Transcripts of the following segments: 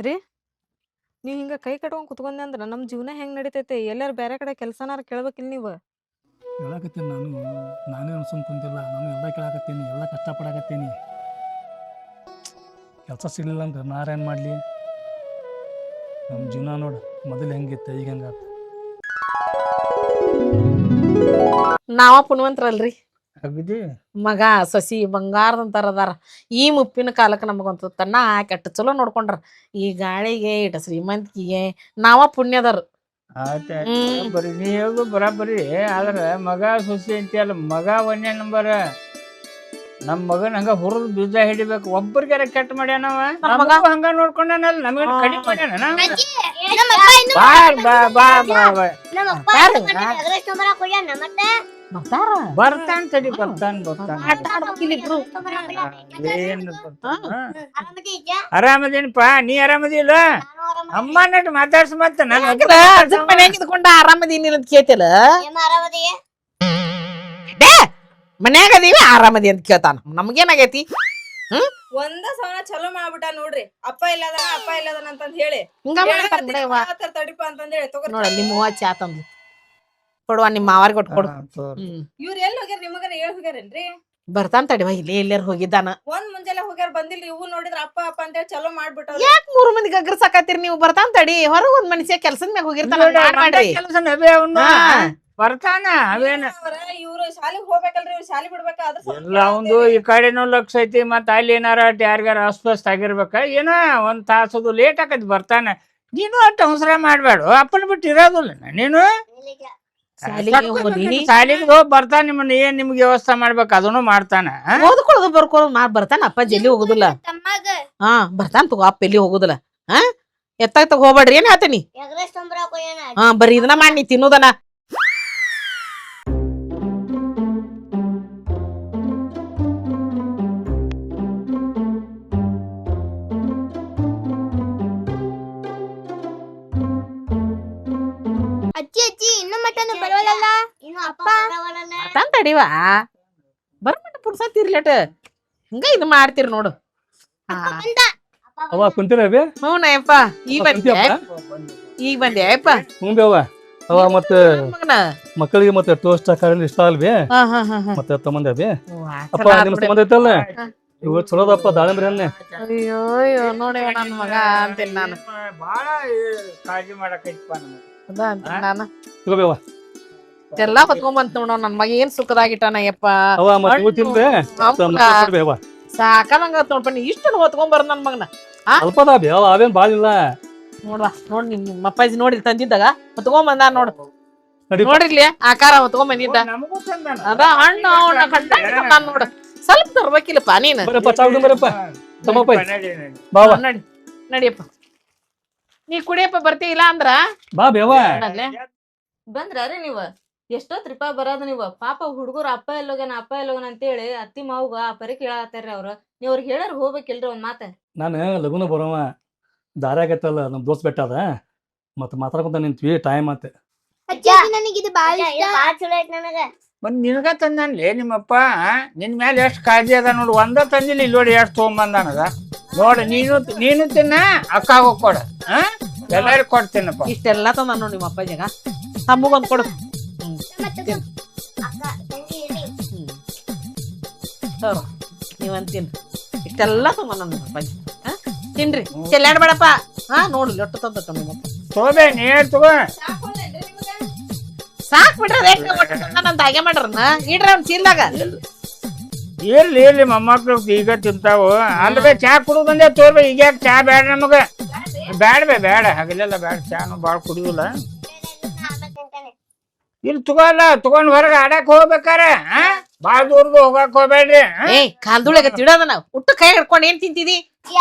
ರೀ ನೀವ್ ಹಿಂಗ ಕೈ ಕಟ್ಕೊಂಡ್ ಕುತ್ಕೊಂಡೆ ಅಂದ್ರ ನಮ್ ಜೀವನ ಹೆಂಗ್ ನಡಿತೈತಿ ಎಲ್ಲಾರು ಬೇರೆ ಕಡೆ ಕೆಲ್ಸನಾರ ಕೇಳ್ಬೇಕಿಲ್ ನೀವು ಹೇಳಕತ್ತೀನಿ ನಾನೇ ಸುಮ್ ಕುಂತಿಲ್ಲ ನಾನು ಎಲ್ಲ ಕೇಳಾಕತ್ತೀನಿ ಎಲ್ಲ ಕಷ್ಟಪಡಾಕತ್ತೀನಿ ಕೆಲಸ ಸಿಗಲಿಲ್ಲ ಅಂದ್ರೆ ನಾರೇನು ಮಾಡಲಿ ನಮ್ಮ ಜೀವನ ನೋಡು ಮೊದಲು ಹೆಂಗಿತ್ತು ಈಗ ಹೆಂಗಾತ ನಾವ ಪುಣ್ಯವಂತರಲ್ರಿ ಅಗದಿ ಮಗ ಸಸಿ ಬಂಗಾರದಂತಾರ ಅದಾರ ಈ ಮುಪ್ಪಿನ ಕಾಲಕ್ಕೆ ನಮಗಂತ ತನ್ನ ಕೆಟ್ಟ ಚಲೋ ನೋಡ್ಕೊಂಡ್ರ ಈ ಗಾಳಿಗೆ ಇಟ ಶ್ರೀಮಂತಿಗೆ ನಾವ ಪುಣ್ಯದರು ಬರೀ ನೀ ಹೇಳುದು ಬರಾಬರಿ ಆದ್ರೆ ಮಗ ಸೊಸಿ ಅಂತೀಯಲ್ಲ ಮಗ ಒಂದೇ ನಂಬರ್ ನಮ್ಮ ಮಗನ ಹಂಗ ಹುರಿದು ಬೀಜ ಹಿಡಿಬೇಕು ಒಬ್ಬರಿಗಾರ ಕೆಟ್ಟ ಮಾಡ್ಯಾನವ ಮಗ ಹಂಗ ನೋಡ್ಕೊಂಡಾನಲ್ಲ ನಮಗೆ ಕಡಿಮೆ ಮಾಡ್ಯಾನ ಬರ್ತಾನ ತಡಿ ಬರ್ತಾನ ಆರಾಮದೇನಪ್ಪ ನೀ ಆರಾಮದಿಲ್ಲ ಅಮ್ಮ ನಟ್ ಮಾತಾಡ್ಸ ಮತ್ತ ಮನ್ಯಾಗಿದ್ಕೊಂಡ ಆರಾಮದೀನಿ ಅಂತ ಕೇಳ್ತಿಲ್ಲ ಮನ್ಯಾಗ ಅದೀವಿ ಆರಾಮದಿ ಅಂತ ಕೇಳ್ತಾನ ನಮ್ಗೇನಾಗೈತಿ ಒಂದ ಸವನ ಚಲೋ ಮಾಡ್ಬಿಟ್ಟ ನೋಡ್ರಿ ಅಪ್ಪ ಇಲ್ಲದನ ಅಂತಂದ್ ಹೇಳಿ ಹಿಂಗ ತಡಿಪ ಅಂತಂದ್ ಹೇಳಿ ತಗೋ ನೋಡ ನಿಮ್ಮ ಅವ್ವ ಚಾ ತಂದ್ಲು ಕೊಡುವ ನಿಮ್ಮ ಮಾವಾರಿಗೆ ಕೊಟ್ಟು ಕೊಡು ಇವ್ರ ಎಲ್ಲಿ ಹೋಗ್ಯಾರ ನಿಮಗಾರ ಹೇಳ್ ಹೋಗ್ಯಾರೇನ್ರಿ ಬರ್ತಾನ ತಡಿವ ಇಲ್ಲಿ ಎಲ್ಲಾರು ಹೋಗಿದ್ದಾನ ಒಂದ್ ಮುಂಜಾನೆ ಹೋಗ್ಯಾರ ಬಂದಿಲ್ರಿ ಇವು ನೋಡಿದ್ರ ಅಪ್ಪ ಅಂತೇಳಿ ಚಲೋ ಮಾಡ್ಬಿಟ್ಟ ಯಾಕೆ 3 ಮಂದಿ ಗಗ್ರ ಸಾಕತ್ತೀರಿ ನೀವು ಬರ್ತಾನ ತಡಿ ಹೊರಗ್ ಒಂದ್ ಮನುಷ್ಯ ಕೆಲ್ಸದ ಮ್ಯಾಗ ಹೋಗಿರ್ತಾನ ಮಾಡ್ರಿ ಬರ್ತಾನ ಅವೇನ ಇವ್ರು ಶಾಲೆಗೆ ಹೋಗ್ಬೇಕಲ್ರಿ ಇವ್ರು ಶಾಲೆ ಬಿಡ್ಬೇಕಾದ್ರ ಎಲ್ಲ ಒಂದು ಈ ಕಡೆನೂ ಲಕ್ಷ ಐತಿ ಮತ್ತ ಅಲ್ಲಿ ಏನಾರ ಯಾರಿಗಾರ ಅಸ್ವಸ್ಥ ಆಗಿರ್ಬೇಕ ಏನೋ ಒಂದ್ ತಾಸದು ಲೇಟ್ ಆಕತಿ ಬರ್ತಾನ ನೀನು ಅಷ್ಟು ಅವಸರ ಮಾಡ್ಬೇಡ ಅಪ್ಪನ ಬಿಟ್ಟು ಇರೋದಿಲ್ಲ ನೀನು ಶಾಲಿಗೆ ಹೋಗಿ ಬರ್ತಾನ ನಿಮ್ಮನ್ನ ಏನ್ ನಿಮ್ಗೆ ವ್ಯವಸ್ಥೆ ಮಾಡ್ಬೇಕು ಅದನ್ನು ಮಾಡ್ತಾನ ಓದ್ಕೊಳ್ಳೋದು ಬರ್ಕೊಳ್ಳೋದು ಬರ್ತಾನ ಅಪ್ಪ ಜಲ್ಲಿ ಹೋಗುದಿಲ್ಲ ಬರ್ತಾನ ತಗೋ ಅಪ್ಪ ಎಲ್ಲಿ ಹೋಗುದಿಲ್ಲ ಎತ್ತಾಗ ತಗೋ ಹೋಗ್ಬೇಡ್ರಿ ಏನ್ ಹೇಳ್ತೀನಿ ಬರೀ ಇದನ್ನ ಮಾಡಿ ನೀ ತಿನ್ನೋದನ ತಡಿವಾ ಬರ್ಮಟ ಪುರ್ಸತ್ ಇರ್ಲೇಟ ಹಿಂಗ ಇದು ಮಾಡ್ತೀರಿ ನೋಡು ಅವ ಕುಂತಿರ ಬೇ ಹ್ಞೂನಯ್ಯಪ್ಪ ಈಗ ಬಂದೆ ಅಯ್ಯಪ್ಪ ಹ್ಞೂ ಬೇ ಅವ ಮತ್ತೆ ಮಕ್ಕಳಿಗೆ ಮತ್ತೆ ಟೋಸ್ಟ್ ಹಾಕೋದ್ರಿಂದ ಇಷ್ಟ ಅಲ್ವೇ ಮತ್ತೆ ತಮ್ಮಂದೆ ಬೇ ಅಪ್ಪ ನಿಮ್ಮ ಸಂಬಂಧ ಐತಲ್ಲ ಇವು ಚಲೋದಪ್ಪ ದಾಳಿಂಬ್ರಿ ಹಣ್ಣೆ ಅಯ್ಯೋ ನೋಡಿ ನನ್ನ ಮಗ ಅಂತೀನಿ ನಾನು ಬಾಳ ಕಾಳಜಿ ಮಾಡಕೈತಪ್ಪ ಅದ ಅಂತೀನಿ ನಾನು ತಗೋಬೇವ ಎಲ್ಲಾ ಹೊತ್ಕೊಂಬಂತ ನೋಡ ನನ್ ಮಗ ಏನ್ ಸುಖದಾಗಿಟ್ಟಾನ ಯಪ್ಪ ಅವ ಮತ್ತೆ ತಿನ್ಬೇ ಸಾಕಂಗ ನೋಡ್ಪ ನೀ ಇಷ್ಟು ಹೊತ್ಕೊಂಬರ್ ನನ್ ಮಗನ ಅಲ್ಪದ ಬೇ ಅವೇನ್ ಬಾಳ ಇಲ್ಲ ನೋಡ್ವಾ ನೋಡ್ ನಿಮ್ಮ ಅಪ್ಪಾಜಿ ನೋಡಿ ತಂದಿದ್ದಾಗ ಹೊತ್ಕೊಂಬಂದ ನೋಡು ನೋಡಿರ್ಲಿ ಆಕಾರ ಹೊತ್ಕೊಂಬಂದಿದ್ದ ಅದ ಹಣ್ಣು ಅವನ ಕಟ್ಟ ನೋಡು ಸ್ವಲ್ಪ ತರ್ಬೇಕಿಲ್ಲಪ್ಪ ನೀನು ನಡಿ ನಡಿಯಪ್ಪ ನೀ ಕುಡಿಯಪ್ಪ ಬರ್ತಿ ಇಲ್ಲ ಅಂದ್ರ ಬಾ ಬೇವ ಬಂದ್ರಿ ನೀವ ಎಷ್ಟೊತ್ರಿಪಾ ಬರೋದು ನೀವು ಪಾಪ ಹುಡುಗರು ಅಪ್ಪ ಎಲ್ಲೋಗನ ಅಂತೇಳಿ ಅತ್ತಿ ಮಾವುಗ ಆ ಪರಿ ಕೇಳತ್ತಾರ್ರಿ ಅವ್ರು ನೀವ್ ಅವ್ರಿಗೆ ಹೇಳಾರ ಹೋಗ್ಬೇಕಿಲ್ರಿ ಒಂದ್ ಮಾತ ನಾನು ಲಗುನ ಬರೋವ ದಾರಿ ಆಗತ್ತಲ್ಲ ನಮ್ ದೋಸ್ತ್ ಬೆಟ್ಟ ಅದ ಮತ್ ಮಾತಾಡ್ಕೊಂತ ನಿಂತ್ವಿ ಟೈಮ್ ಆತ ಒಂದ್ ನಿನಗ ತಂದನ್ಲಿ ನಿಮ್ಮಪ್ಪ ನಿನ್ ಮೇಲೆ ಎಷ್ಟ್ ಕಾಳಜಿ ಅದ ನೋಡು ಒಂದ ತಂದಿಲ್ಲ ಇಲ್ಲಿ ನೋಡಿ ಎಷ್ಟ್ ತೊಗೊಂಬಂದನದ ನೋಡು ನೀನು ತಿನ್ನ ಅಕ್ಕಾಗ ಕೊಡ ಎಲ್ಲಾರು ಕೊಡ್ತೀನಪ್ಪ ಇಷ್ಟೆಲ್ಲ ತಂದ ನೋಡಿ ನಿಮ್ಮ ಅಪ್ಪಾಜಿಗ ತಮ್ಮಗೊಂದ್ ಕೊಡು ನೀವಂತೀನಿ ಇಷ್ಟೆಲ್ಲ ತಂದ ನಮ್ಮ ಅಪ್ಪಾಜಿ ತಿನ್ರಿ ಚೆಲ್ಲಾಡ್ಬೇಡಪ್ಪ ನೋಡು ಲೊಟ್ಟು ತಂದ ನಿಮ್ಮ ತಗೋಬೇ ನೀರ್ ತಗೋ ಸಾಕ್ ಬಿಡ್ರಿ ನಂತ ಹಾಗೆ ಮಾಡ್ರನ ಇಡ್ರಿ ಅವ್ನ ಚೀಲ್ದಾಗ ಇರ್ಲಿ ಮೊಮ್ಮಕ್ಳು ಈಗ ತಿಂತಾವು ಅಲ್ವೇ ಚಾ ಕುಡುದಂದೆ ತೋರ್ಬೇ ಈಗ ಚಾ ಬೇಡ ನಮಗ ಬೇಡ ಹಗಲೆಲ್ಲ ಬೇಡ ಚಾನು ಬಾಳ ಕುಡಿಯೋದಿಲ್ಲ ಇಲ್ಲಿ ತಗೊಂಡ್ ಹೊರಗೆ ಆಡಕ್ ಹೋಗ್ಬೇಕಾರ ಬಾಳ ದೂರದ ಹೋಗಕ್ ಹೋಗ್ಬೇಡ್ರಿ ಕಾಲ್ದುಳಗ ತಿಡೋದನ ಉಟ್ಟು ಕೈ ಹಿಡ್ಕೊಂಡು ಏನ್ ತಿಂತಿದಿ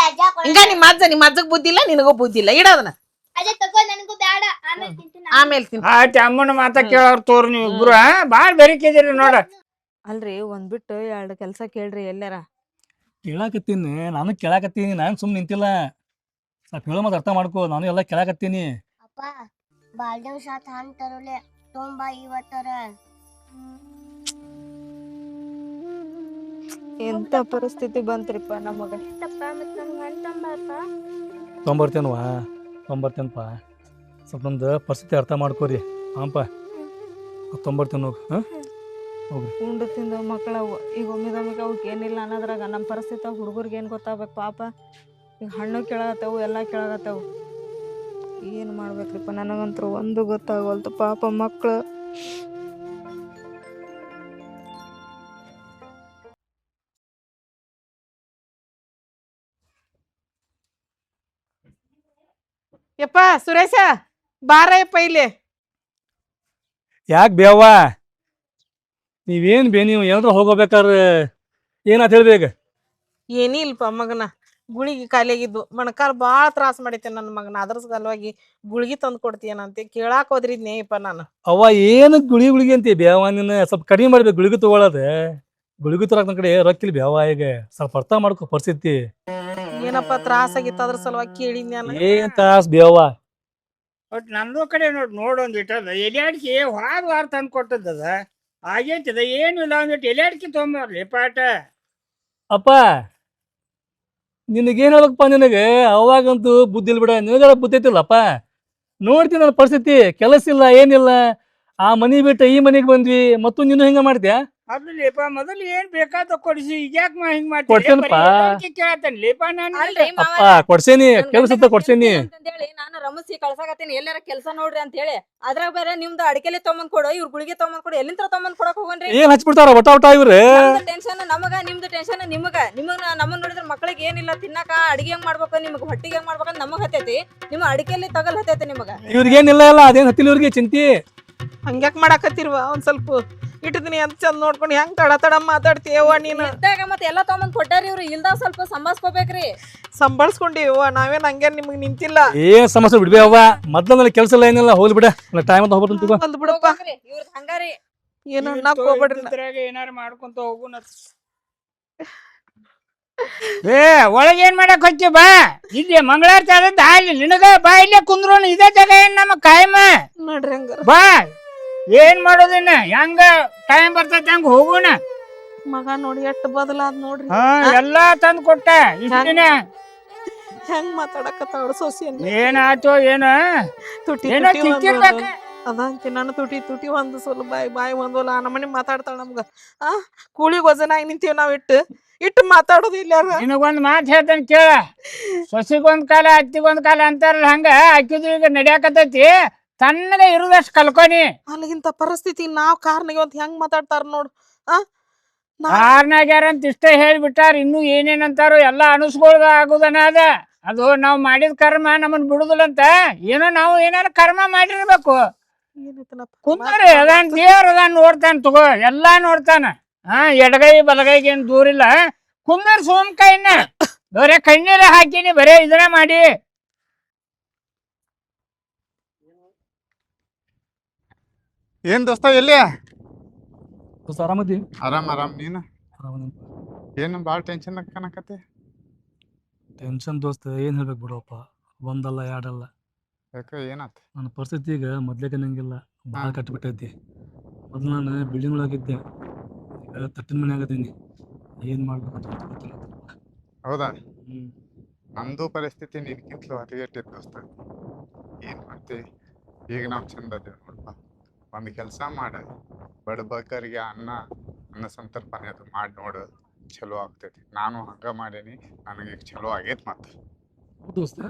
ಹಿಂಗ ನಿಮ್ಮ ಅಜ್ಜಗ್ ಬುದ್ಧಿ ಇಲ್ಲ ನಿನಗೂ ಬುದ್ಧಿ ಇಲ್ಲ ಇಡೋದನ ಆಮೇಲೆ ಆಯ್ತು ಅಮ್ಮನ ಮಾತ ಕೇಳೋರ್ ತೋರ್ ನೀವ್ ಇಬ್ರು ಬಾಳ ಬೆರಿಕಿದಿರಿ ನೋಡ ಅಲ್ರಿ ಒಂದ್ ಬಿಟ್ಟು 2 ಕೆಲ್ಸ ಕೇಳ್ರಿ ಎಲ್ಲಾರ ಕೇಳಾಕತ್ತೀನಿ ನಾನು ಕೇಳಾಕತ್ತೀನಿ ನಾನು ಸುಮ್ ನಿಂತಿಲ್ಲ ಸ್ವಲ್ಪ ಹೇಳೋ ಮಾತು ಅರ್ಥ ಮಾಡ್ಕೋ ನಾನು ಎಲ್ಲ ಕೇಳಾಕತ್ತೀನಿ ಎಂತ ಪರಿಸ್ಥಿತಿ ಬಂತ್ರಿಪ್ಪ ನಮಗ ತೊಂಬರ್ತೇನಪ್ಪ. ಸ್ವಲ್ಪ ನಮ್ದು ಪರಿಸ್ಥಿತಿ ಅರ್ಥ ಮಾಡ್ಕೋರಿ ಹಾಂಪ. ತೊಂಬರ್ತೇನೆ ಹೋಗಿ. ಹಾಂ ಹೋಗ್ರಿ. ಉಂಡು ತಿಂದು ಮಕ್ಕಳವು ಈಗ ಒಮ್ಮಿದೊಮ್ಮಿಗೆ ಅವಕ್ಕೆ ಏನಿಲ್ಲ ಅನ್ನೋದ್ರಾಗ ನಮ್ಮ ಪರಿಸ್ಥಿತಿ ಹುಡುಗರಿಗೆ ಏನು ಗೊತ್ತಾಗ್ಬೇಕು ಪಾಪ. ಈಗ ಹಣ್ಣು ಕೇಳಾಗತ್ತವು ಎಲ್ಲ ಕೇಳಾಗತ್ತವು. ಏನು ಮಾಡ್ಬೇಕ್ರಿಪ್ಪ ನನಗಂತೂ ಒಂದು ಗೊತ್ತಾಗವಲ್ತು ಪಾಪ ಮಕ್ಕಳು. ಯಪ್ಪ ಸುರೇಶ ಬಾರಯ್ಯಪ್ಪ ಇಲ್ಲಿ. ಯಾಕೆ ಬೇವ ನೀವೇನು ನೀವು ಏನಾದ್ರು ಹೋಗ್ಬೇಕಾದ್ರೆ ಏನಾತ ಹೇಳ್ಬೇಕು? ಏನಿ ಇಲ್ಪ ಮಗನ ಗುಳಿಗೆ ಖಾಲಿಯಾಗಿದ್ದು ಮೊಣಕಾಲು ಭಾಳ ತ್ರಾಸ ಮಾಡೈತೆ ನನ್ನ ಮಗನ. ಅದ್ರ ಸಲುವಾಗಿ ಗುಳಿಗೆ ತಂದು ಕೊಡ್ತೀಯನಂತೆ ಕೇಳಾಕ್ ಹೋದ್ರಿದ್ನೇಯಪ್ಪ ನಾನು. ಅವ್ವ ಏನು ಗುಳಿಗೆ ಅಂತೀವಿ ಬೇವ? ನೀನು ಸ್ವಲ್ಪ ಕಡಿಮೆ ಮಾಡ್ಬೇಕು ಗುಳಿಗೆ ತಗೊಳ್ಳೋದು. ಗುಳಿಗೆ ತರಕ್ ನನ್ನ ಕಡೆ ರೊಕ್ಕಿಲ್ಲ ಬೇವ. ಈಗ ಸ್ವಲ್ಪ ಅರ್ಥ ಮಾಡ್ಕೊ ಪರಿಸ್ಥಿತಿ. ಏನಪ್ಪ ತ್ರಾಸ ಆಗಿತ್ತು ಅದ್ರ ಸಲುವಾಗಿ ಕೇಳಿದ್ ನಾನು. ಏನ್ ತ್ರಾಸ ಬೇವ? ಒಟ್ಟು ನನ್ನೂ ಕಡೆ ನೋಡೊಂದು ಇಟ್ಟದ ಎಲೆ ವಾರ ತಂದು ಕೊಟ್ಟದ್ದದ ಆಗೈತದ. ಏನು ಇಲ್ಲ ಒಂದಿಟ್ಟು ಎಲೆ ಅಡಿಕೆ ತೊಗೊಂಬರ್ಲಿ ಪಾಟ. ಅಪ್ಪ ನಿನಗೇನ್ ಹೇಳ್ಬೇಕಪ್ಪ? ನಿನಗೆ ಅವಾಗಂತೂ ಬುದ್ಧಿ ಇಲ್ಲ ಬಿಡ. ನಿನಗೆಲ್ಲ ಬುದ್ಧಿ ಐತಿಲ್ಲಪ್ಪ. ನೋಡ್ತೀನಿ ನನ್ನ ಪರಿಸ್ಥಿತಿ, ಕೆಲಸ ಇಲ್ಲ ಏನಿಲ್ಲ. ಆ ಮನಿ ಬಿಟ್ಟು ಈ ಮನೆಗೆ ಬಂದ್ವಿ, ಮತ್ತು ನೀನು ಹಿಂಗ ಮಾಡ್ತೀಯ? ಅದ್ರಲ್ಲಿಪ ಮೊದಲು ಏನ್ ಬೇಕಾದ ಕೊಡಿಸಿ ಈಗ ಯಾಕೆ ಹಿಂಗ್ ಕೊಡ್ಸೇನಪ್ಪ. ಕೇಳತ್ತೇನ್ಲಿಪ ನಾನು. ಅಪ್ಪ ಕೊಡ್ಸೇನಿ, ಕೆಲಸ ಕೊಡ್ಸೇನಿ. ಅಂತೇಳಿ ನಾನು ರಮಸಿ ಕಳ್ಸಾಕತ್ತೀನಿ ಎಲ್ಲಾರ ಕೆಲಸ ನೋಡ್ರಿ ಅಂತ ಹೇಳಿ. ಅದ್ರಾಗ ಬೇರೆ ನಿಮ್ದು ಅಡಿಕೆಲಿ ತೊಗೊಂಡ್ ಕೊಡು, ಇವ್ರ ಗುಳಿಗೆ ತೊಗೊಂಡ್ ಕೊಡು, ಎಲ್ಲಿಂದ ತೊಗೊಂಡ್ ಕೊಡಕ್ ಹೋಗನ್ರಿ? ಏನ್ ಹಚ್ಬಿಡ್ತಾರ ಒಟ ಇವ್ರೆ? ಟೆನ್ಷನ್ ನಮಗ, ನಿಮ್ದು ಟೆನ್ಷನ್ ನಿಮಗ. ನಮ್ಮನ್ನ ನೋಡಿದ್ರೆ ಮಕ್ಳಿಗೆ ಏನಿಲ್ಲ ತಿನ್ನಕ, ಅಡಿಗೆ ಹೆಂಗ್ ಮಾಡ್ಬೇಕು, ನಿಮ್ಗೆ ಹೊಟ್ಟಿಗೆ ಹೆಂಗ್ ಮಾಡ್ಬೇಕಂತ ನಮಗ್ ಹತ್ತೈತಿ. ನಿಮ್ಮ ಅಡಿಕೆಲಿ ತಗಲ್ ಹತ್ತೈತಿ ನಿಮಗ. ಇವ್ರಿಗೇನಿಲ್ಲ ಇಲ್ಲ, ಅದೇನ್ ಹತ್ತಿಲ್ಲ ಇವ್ರಿಗೆ ಚಿಂತಿ. ಹಂಗ್ಯಾಕ್ ಮಾಡಾಕತ್ತಿರ್ವ? ಒಂದ್ ಸ್ವಲ್ಪ ಇಟ್ಟಿದ್ದೀನಿ ಅಂತ ಚಂದ ನೋಡ್ಕೊಂಡು ಹೆಂಗ್ ತಡ ಮಾತಾಡ್ತೀಯವ್ವ ನೀನು? ಇದ್ದಾಗ ಮತ್ತೆ ಎಲ್ಲಾ ತೊಗೊಂಡ್ ಕೊಟ್ಟಾರಿ ಇವ್ರು, ಇಲ್ದಾಗ ಸ್ವಲ್ಪ ಸಂಭಾಳ್ಸ್ಕೋಬೇಕ್ರಿ. ಸಂಭಾಳ್ಸ್ಕೊಂಡಿವ ನಾವೇನ್ ಹಂಗೆ ನಿಮ್ಗೆ ನಿಂತಿಲ್ಲ. ಏನ್ ಸಮಸ್ಯೆ ಬಿಡ್ಬೇ ಅವ್ವ. ಮೊದ್ಲ ಕೆಲಸ ಇಲ್ಲ ಏನಿಲ್ಲ, ಹೋಗ್ಲಿ ಬಿಡ. ಟೈಮ್ ಅಂತ ಹೋಗ್ಬಿಟ್ಟು ಬಂದ್ ಬಿಡಪ್ಪ. ಇವ್ರದ್ ಹಂಗಾರಿ ಏನು ಅನ್ನಕ್ ಹೋಗ್ಬೇಡ್ರಿ. ಏನಾರು ಮಾಡ್ಕೊಂತ ಹೋಗುನ. ಏ ಒಳಗೆ ಏನ್ ಮಾಡಕ್ ಹೊಚ್ಚಿ ಬಾ. ಇಲ್ಲಿ ಮಂಗಳಾರತಿ ಆದದ್ದು ಅಲ್ಲಿ ನಿನಗ ಬಾ. ಇಲ್ಲೇ ಕುಂದ್ರೋಣ, ಇದೇ ಜಾಗ ಏನ್ ನಮ್ಮ ಕಾಯಮ ನೋಡ್ರಿ ಹಂಗಾರ ಬಾ. ಏನ್ ಮಾಡೋದಿನ್ನ ಹೆಂಗ ಟೈಮ್ ಬರ್ತೈತಿ ಹಂಗ ಹೋಗೋಣ. ಮಗ ನೋಡಿ ಎಷ್ಟ್ ಬದಲಾದ್ ನೋಡ್ರಿ. ಹಾ ಎಲ್ಲಾ ತಂದ್ ಕೊಟ್ಟ ಇಷ್ಟ ದಿನ. ಹೆಂಗ್ ಮಾತಾಡಕತ್ತಾಳ ಸೊಸಿ ಅಂತ. ಏನಾಯ್ತು ಏನ ತುಟಿ ಏನೋ ತಿಕ್ಕಿರ್ಬೇಕ. ಅದಂತಿ ನನ್ನ ತುಟಿ ಒಂದು ಸ್ವಲ್ಪ ಬಾಯಿ ಒಂದಲ್ಲ ಆ ನಮ್ಮನೆ ಮಾತಾಡ್ತಾಳ ನಮ್ಗ. ಕೂಳಿಗೆ ವಜನಾಗಿ ನಿಂತೀವಿ ನಾವ್ ಇಟ್ಟು ಮಾತಾಡೋದು ಇಲ್ಲ. ನಿನಗೊಂದ್ ಮಾತು ಹೇಳ್ತೇನೆ ಕೇಳ. ಸೊಸಿಗೊಂದ್ ಕಾಲ ಅತ್ತಿಗೊಂದ್ ಕಾಲ ಅಂತಾರಲ್ಲ ಹಂಗ ಅಕ್ಕಿದು ಈಗ ನಡ್ಯಾಕತೈತಿ. ತಣ್ಣಗ ಇರುದಷ್ಟು ಕಲ್ಕೊನಿ. ಅಲ್ಲಿಗಿಂತ ಪರಿಸ್ಥಿತಿ ನಾವ್ ಕಾರ್ನಾಗ ಅಂತ ಹೆಂಗ್ ಮಾತಾಡ್ತಾರ ನೋಡು. ಕಾರ್ನಾಗ್ಯಾರ ಅಂತ ಇಷ್ಟೇ ಹೇಳ್ಬಿಟ್ಟಾರ. ಇನ್ನು ಏನೇನಂತಾರೋ ಎಲ್ಲಾ ಅನುಸ್ಕೊಳ್ದ ಆಗುದನ ಅದ. ಅದು ನಾವ್ ಮಾಡಿದ ಕರ್ಮ ನಮ್ಮನ್ ಬಿಡುದಿಲ್ಲಂತ. ಏನೋ ನಾವು ಏನಾರ ಕರ್ಮ ಮಾಡಿರ್ಬೇಕು. ಕುಂದ್ರಿ ಅದಾನ್ ದೇವ್ರ ಅದಾನ್ ನೋಡ್ತಾನ ತಗೋ, ಎಲ್ಲಾ ನೋಡ್ತಾನ. ಎಡಗೈ ಬಲಗೈಗೆ ಏನ್ ದೂರಿಲ್ಲ. ಕುಂದರ್ ಸೋಮ್ಕಾಯಿನ ಬರೇ ಕಣ್ಣೀರ ಹಾಕಿನಿ, ಬರೇ ಇದನ್ನ ಮಾಡಿ. ಏನ್ ದೋಸ್ತ ಎಲ್ಲಿ? ಆರಾಮದಿ? ಆರಾಮ್ ನೀನು? ಏನು ಭಾಳ ಟೆನ್ಷನ್ ಕಾಣಕತ್ತಿ? ಟೆನ್ಷನ್ ದೋಸ್ತ ಏನ್ ಹೇಳ್ಬೇಕು ಬಿಡಪ್ಪ. ಒಂದಲ್ಲ ಎರಡಲ್ಲ. ಯಾಕ ಏನಾತ? ನನ್ನ ಪರಿಸ್ಥಿತಿ ಈಗ ಮೊದ್ಲೇಕ ನಂಗಿಲ್ಲ, ಭಾಳ ಕಟ್ಟಿಬಿಟ್ಟೈತಿ. ಮೊದ್ಲು ನಾನು ಬಿಲ್ಡಿಂಗ್ ಒಳಗಿದ್ದೆ, ಈಗ ತಟ್ಟಿನ ಮನೆ ಆಗದೀನಿ. ಏನ್ ಮಾಡ್ಬೇಕು ಅಂತ ಗೊತ್ತಿಲ್ಲ. ಹೌದಾ? ನಮ್ದು ಪರಿಸ್ಥಿತಿ ನಿನ್ಕಿಂತಲೂ ಹದಗೆಟ್ಟಿತ್ತು ದೋಸ್ತ. ಏನ್ ಮಾಡ್ತಿ? ಈಗ ನಾವು ಚಂದ ಅದೇವ್ ನೋಡಪ್ಪ. ಒಂದು ಕೆಲಸ ಮಾಡ, ಬಡಬಗ್ಗರಿಗೆ ಅನ್ನ ಸಂತರ್ಪಣೆ ಅದು ಮಾಡಿ ನೋಡು, ಚಲೋ ಆಗ್ತೈತಿ. ನಾನು ಹಂಗ ಮಾಡೀನಿ, ನನಗೆ ಚಲೋ ಆಗೈತಿ. ಮತ್ತೆ ದೋಸ್ತ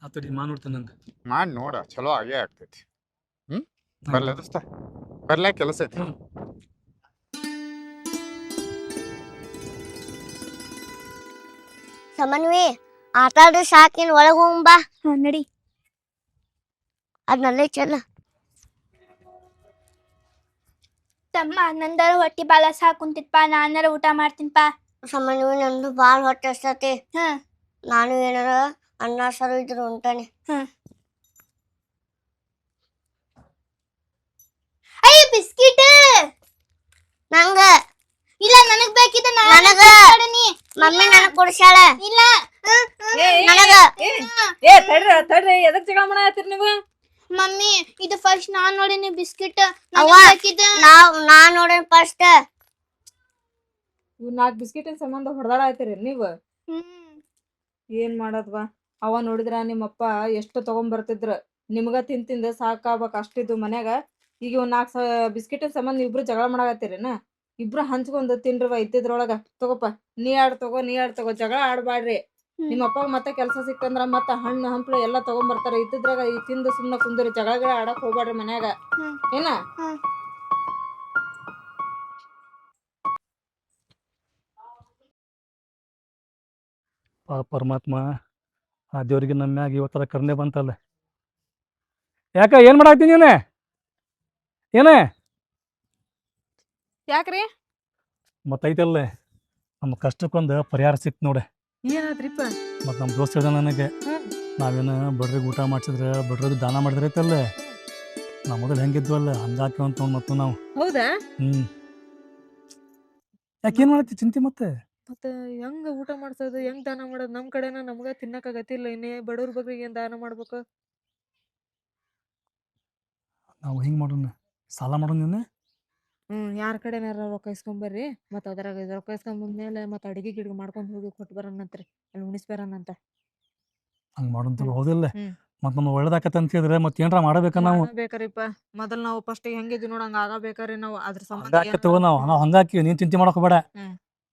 ಆತಡಿ ನೋಡ್ತೇನೆ ನಂಗೆ ಮಾಡಿ ನೋಡ, ಚಲೋ ಆಗೇ ಆಗ್ತೈತಿ. ಬರ್ಲ ದೋಸ್ತ, ಬರ್ಲಾ ಕೆಲಸ ಐತಿ. ಸಮನ್ವಿ ಆಟಾಡ್ರಿ ಸಾಕಿನ್ ಒಳಗ ಹೋಗ್ಬಾ. ನಡಿ. ಅದ್ ನಲ್ಲೇ ಚಲ್ಲ. ತಮ್ಮ ನಂದರ ಹೊಟ್ಟಿ ಬಾಳ ಸಾಕುಂತಿತ್ಪ, ನಾನರ ಊಟ ಮಾಡ್ತೀನಿಪ್ಪ. ಸಮನ್ವಿ ನಂದು ಬಾಳ ಹೊಟ್ಟೆ ಹಸ್ತತಿ. ಹ ನಾನು ಏನಾರ ಅನ್ನ ಸಾರು ಇದ್ರು ಉಂಟಾನೆ. ಅಯ್ಯ ಬಿಸ್ಕಿಟ್ ನಂಗ ಇಲ್ಲ, ನನಗ್ ಬೇಕಿದ್ದ ನನಗ ಮಮ್ಮಿ ನನಗ್ ಕೊಡ್ಸ್ಯಾಳ. ಇಲ್ಲ ನನಗ ತಡ್ರಿ ಎದಕ್ ಜಗಳ ಮಾಡಾಕತ್ತೀರಿ ನೀವು? ಮಮ್ಮಿ ಇದು ಫಸ್ಟ್ ನಾನ್ ನೋಡಿನಿ ಬಿಸ್ಕಿಟ್. ಅವ್ವ, ನಾನ್ ನೋಡೇನ್ ಫಸ್ಟ್. ಇವ್ 4 ಬಿಸ್ಕಿಟಿನ ಸಂಬಂಧ ಹೊಡೆದಾಡತ್ತೀರಿ ನೀವು. ಹ್ಮ್ ಏನ್ ಮಾಡೋದ್ವಾ ಅವ ನೋಡಿದ್ರ ನಿಮ್ಮಪ್ಪ ಎಷ್ಟು ತಗೊಂಬರ್ತಿದ್ರ ನಿಮ್ಗ ತಿಂದ ಸಾಕಾಗ್ಬೇಕ ಅಷ್ಟಿದ್ದು ಮನ್ಯಾಗ. ಈಗ ಒಂದ್ 4 ಬಿಸ್ಕಿಟಿನ ಸಂಬಂಧ ಇಬ್ರು ಜಗಳ ಮಾಡಾಕತ್ತೀರೇನ? ಇಬ್ರು ಹಂಚ್ಕೊಂಡ್ ತಿನ್ರವ ಇದ್ದಿದ್ರೊಳಗ. ತಗೋಪ ನೀ ಆಡ್ ತಗೋ ಜಗಳ ಆಡ್ಬ್ಯಾಡ್ರಿ. ನಿಮ್ಮಪ್ಪ ಮತ್ತೆ ಕೆಲ್ಸ ಸಿಕ್ತಂದ್ರ ಮತ್ತ ಹಣ್ಣು ಹಂಪ್ಲು ಎಲ್ಲಾ ತಗೊಂಬರ್ತಾರ. ಇದ್ದಿದ್ರಾಗ ಈ ತಿಂದು ಸುಮ್ನ ಕುಂದ್ರಿ, ಜಗಳ ಆಡಕ್ ಹೋಗ್ಬ್ಯಾಡ್ರಿ ಮನ್ಯಾಗ ಏನ. ಪರಮಾತ್ಮ ಆ ದೇವ್ರಿಗೆ ನಮ್ಮ ಮ್ಯಾಗ ಇವತ್ತರ ಕರುಣೆ ಬಂತಲ್ಲ. ಯಾಕ ಏನ್ ಮಾಡಾಕ್ತೀನಿ ನೀನೆ ಏನ ಯಾಕ್ರಿ? ಮತ್ತೈತಲ್ಲ ನಮ್ಮ ಕಷ್ಟಕ್ಕೊಂದು ಪರಿಹಾರ ಸಿಕ್ತು ನೋಡೆ. ಏನಾದ್ರಿಪ್ಪ? ಮತ್ತು ನಮ್ಮ ದೋಸ್ತ ಹೇಳ್ದ ನನಗೆ, ನಾವೇನು ಬಡ್ರಿಗೆ ಊಟ ಮಾಡಿಸಿದ್ರೆ ಬಡ್ರಿಗೆ ದಾನ ಮಾಡಿದ್ರೆ ಐತಲ್ಲ, ನಾವು ಮೊದಲು ಹೆಂಗಿದ್ವಲ್ಲ ಹಂಗಾಕಿ ಅಂತ ಮತ್ತು ನಾವು. ಹೌದಾ? ಯಾಕೇನು ಮಾಡತ್ತಿ ಚಿಂತೆ ಮತ್ತೆ? ಮತ್ತೆ ಹೆಂಗ ಊಟ ಮಾಡ್ಸೋದು, ಹೆಂಗ್ ದಾನ ಮಾಡೋದು? ನಮ್ ಕಡೆನ ನಮ್ಗ ತಿನ್ನಕ ಗತಿಲ್ಲ, ಇನ್ನೇ ಬಡವ್ರ ಬಗ್ಗೆ ಏನ್ ದಾನ ಮಾಡ್ಬೇಕು? ನಾವು ಹಿಂಗೆ ಮಾಡೋಣ, ಸಾಲ ಮಾಡೋಣ. ಯಾರ ಕಡೆನಾರ ರೊಕ್ಕ ಇಸ್ಕೊಂಬರ್ರಿ, ಮತ್ತು ಅದ್ರಾಗ ರೊಕ್ಕ ಇಸ್ಕೊಂಬಂದ್ಮೇಲೆ ಮತ್ತೆ ಅಡಿಗೆ ಗಿಡ್ಗೆ ಮಾಡ್ಕೊಂಡು ಹೋಗಿ ಕೊಟ್ಟು ಬರೋಣಂತ್ರಿ, ಅಲ್ಲಿ ಉಣಿಸ್ಬರೋಣಂತ. ಹಂಗೆ ಮಾಡೋಂತ ಹೌದಿಲ್ಲ? ಮತ್ತು ನಮ್ಗೆ ಒಳ್ಳೇದಾಕತ್ತ ಅಂತ ಹೇಳಿದ್ರೆ ಮತ್ತೆ ಏನಾರ ಮಾಡಬೇಕ ನಾವು. ಬೇಕ್ರಿಪ್ಪ, ಮೊದಲು ನಾವು ಫಸ್ಟ್ ಹೆಂಗಿದ್ವಿ ನೋಡ ಹಂಗ ಆಗಬೇಕ್ರಿ ನಾವು. ಅದ್ರ ಸಂಬಂಧ ಹಂಗಾಕತ್ತವ ನಾವು ಹಂಗಾಕಿ ನೀನು ಚಿಂತೆ ಮಾಡಕ್ ಬೇಡ.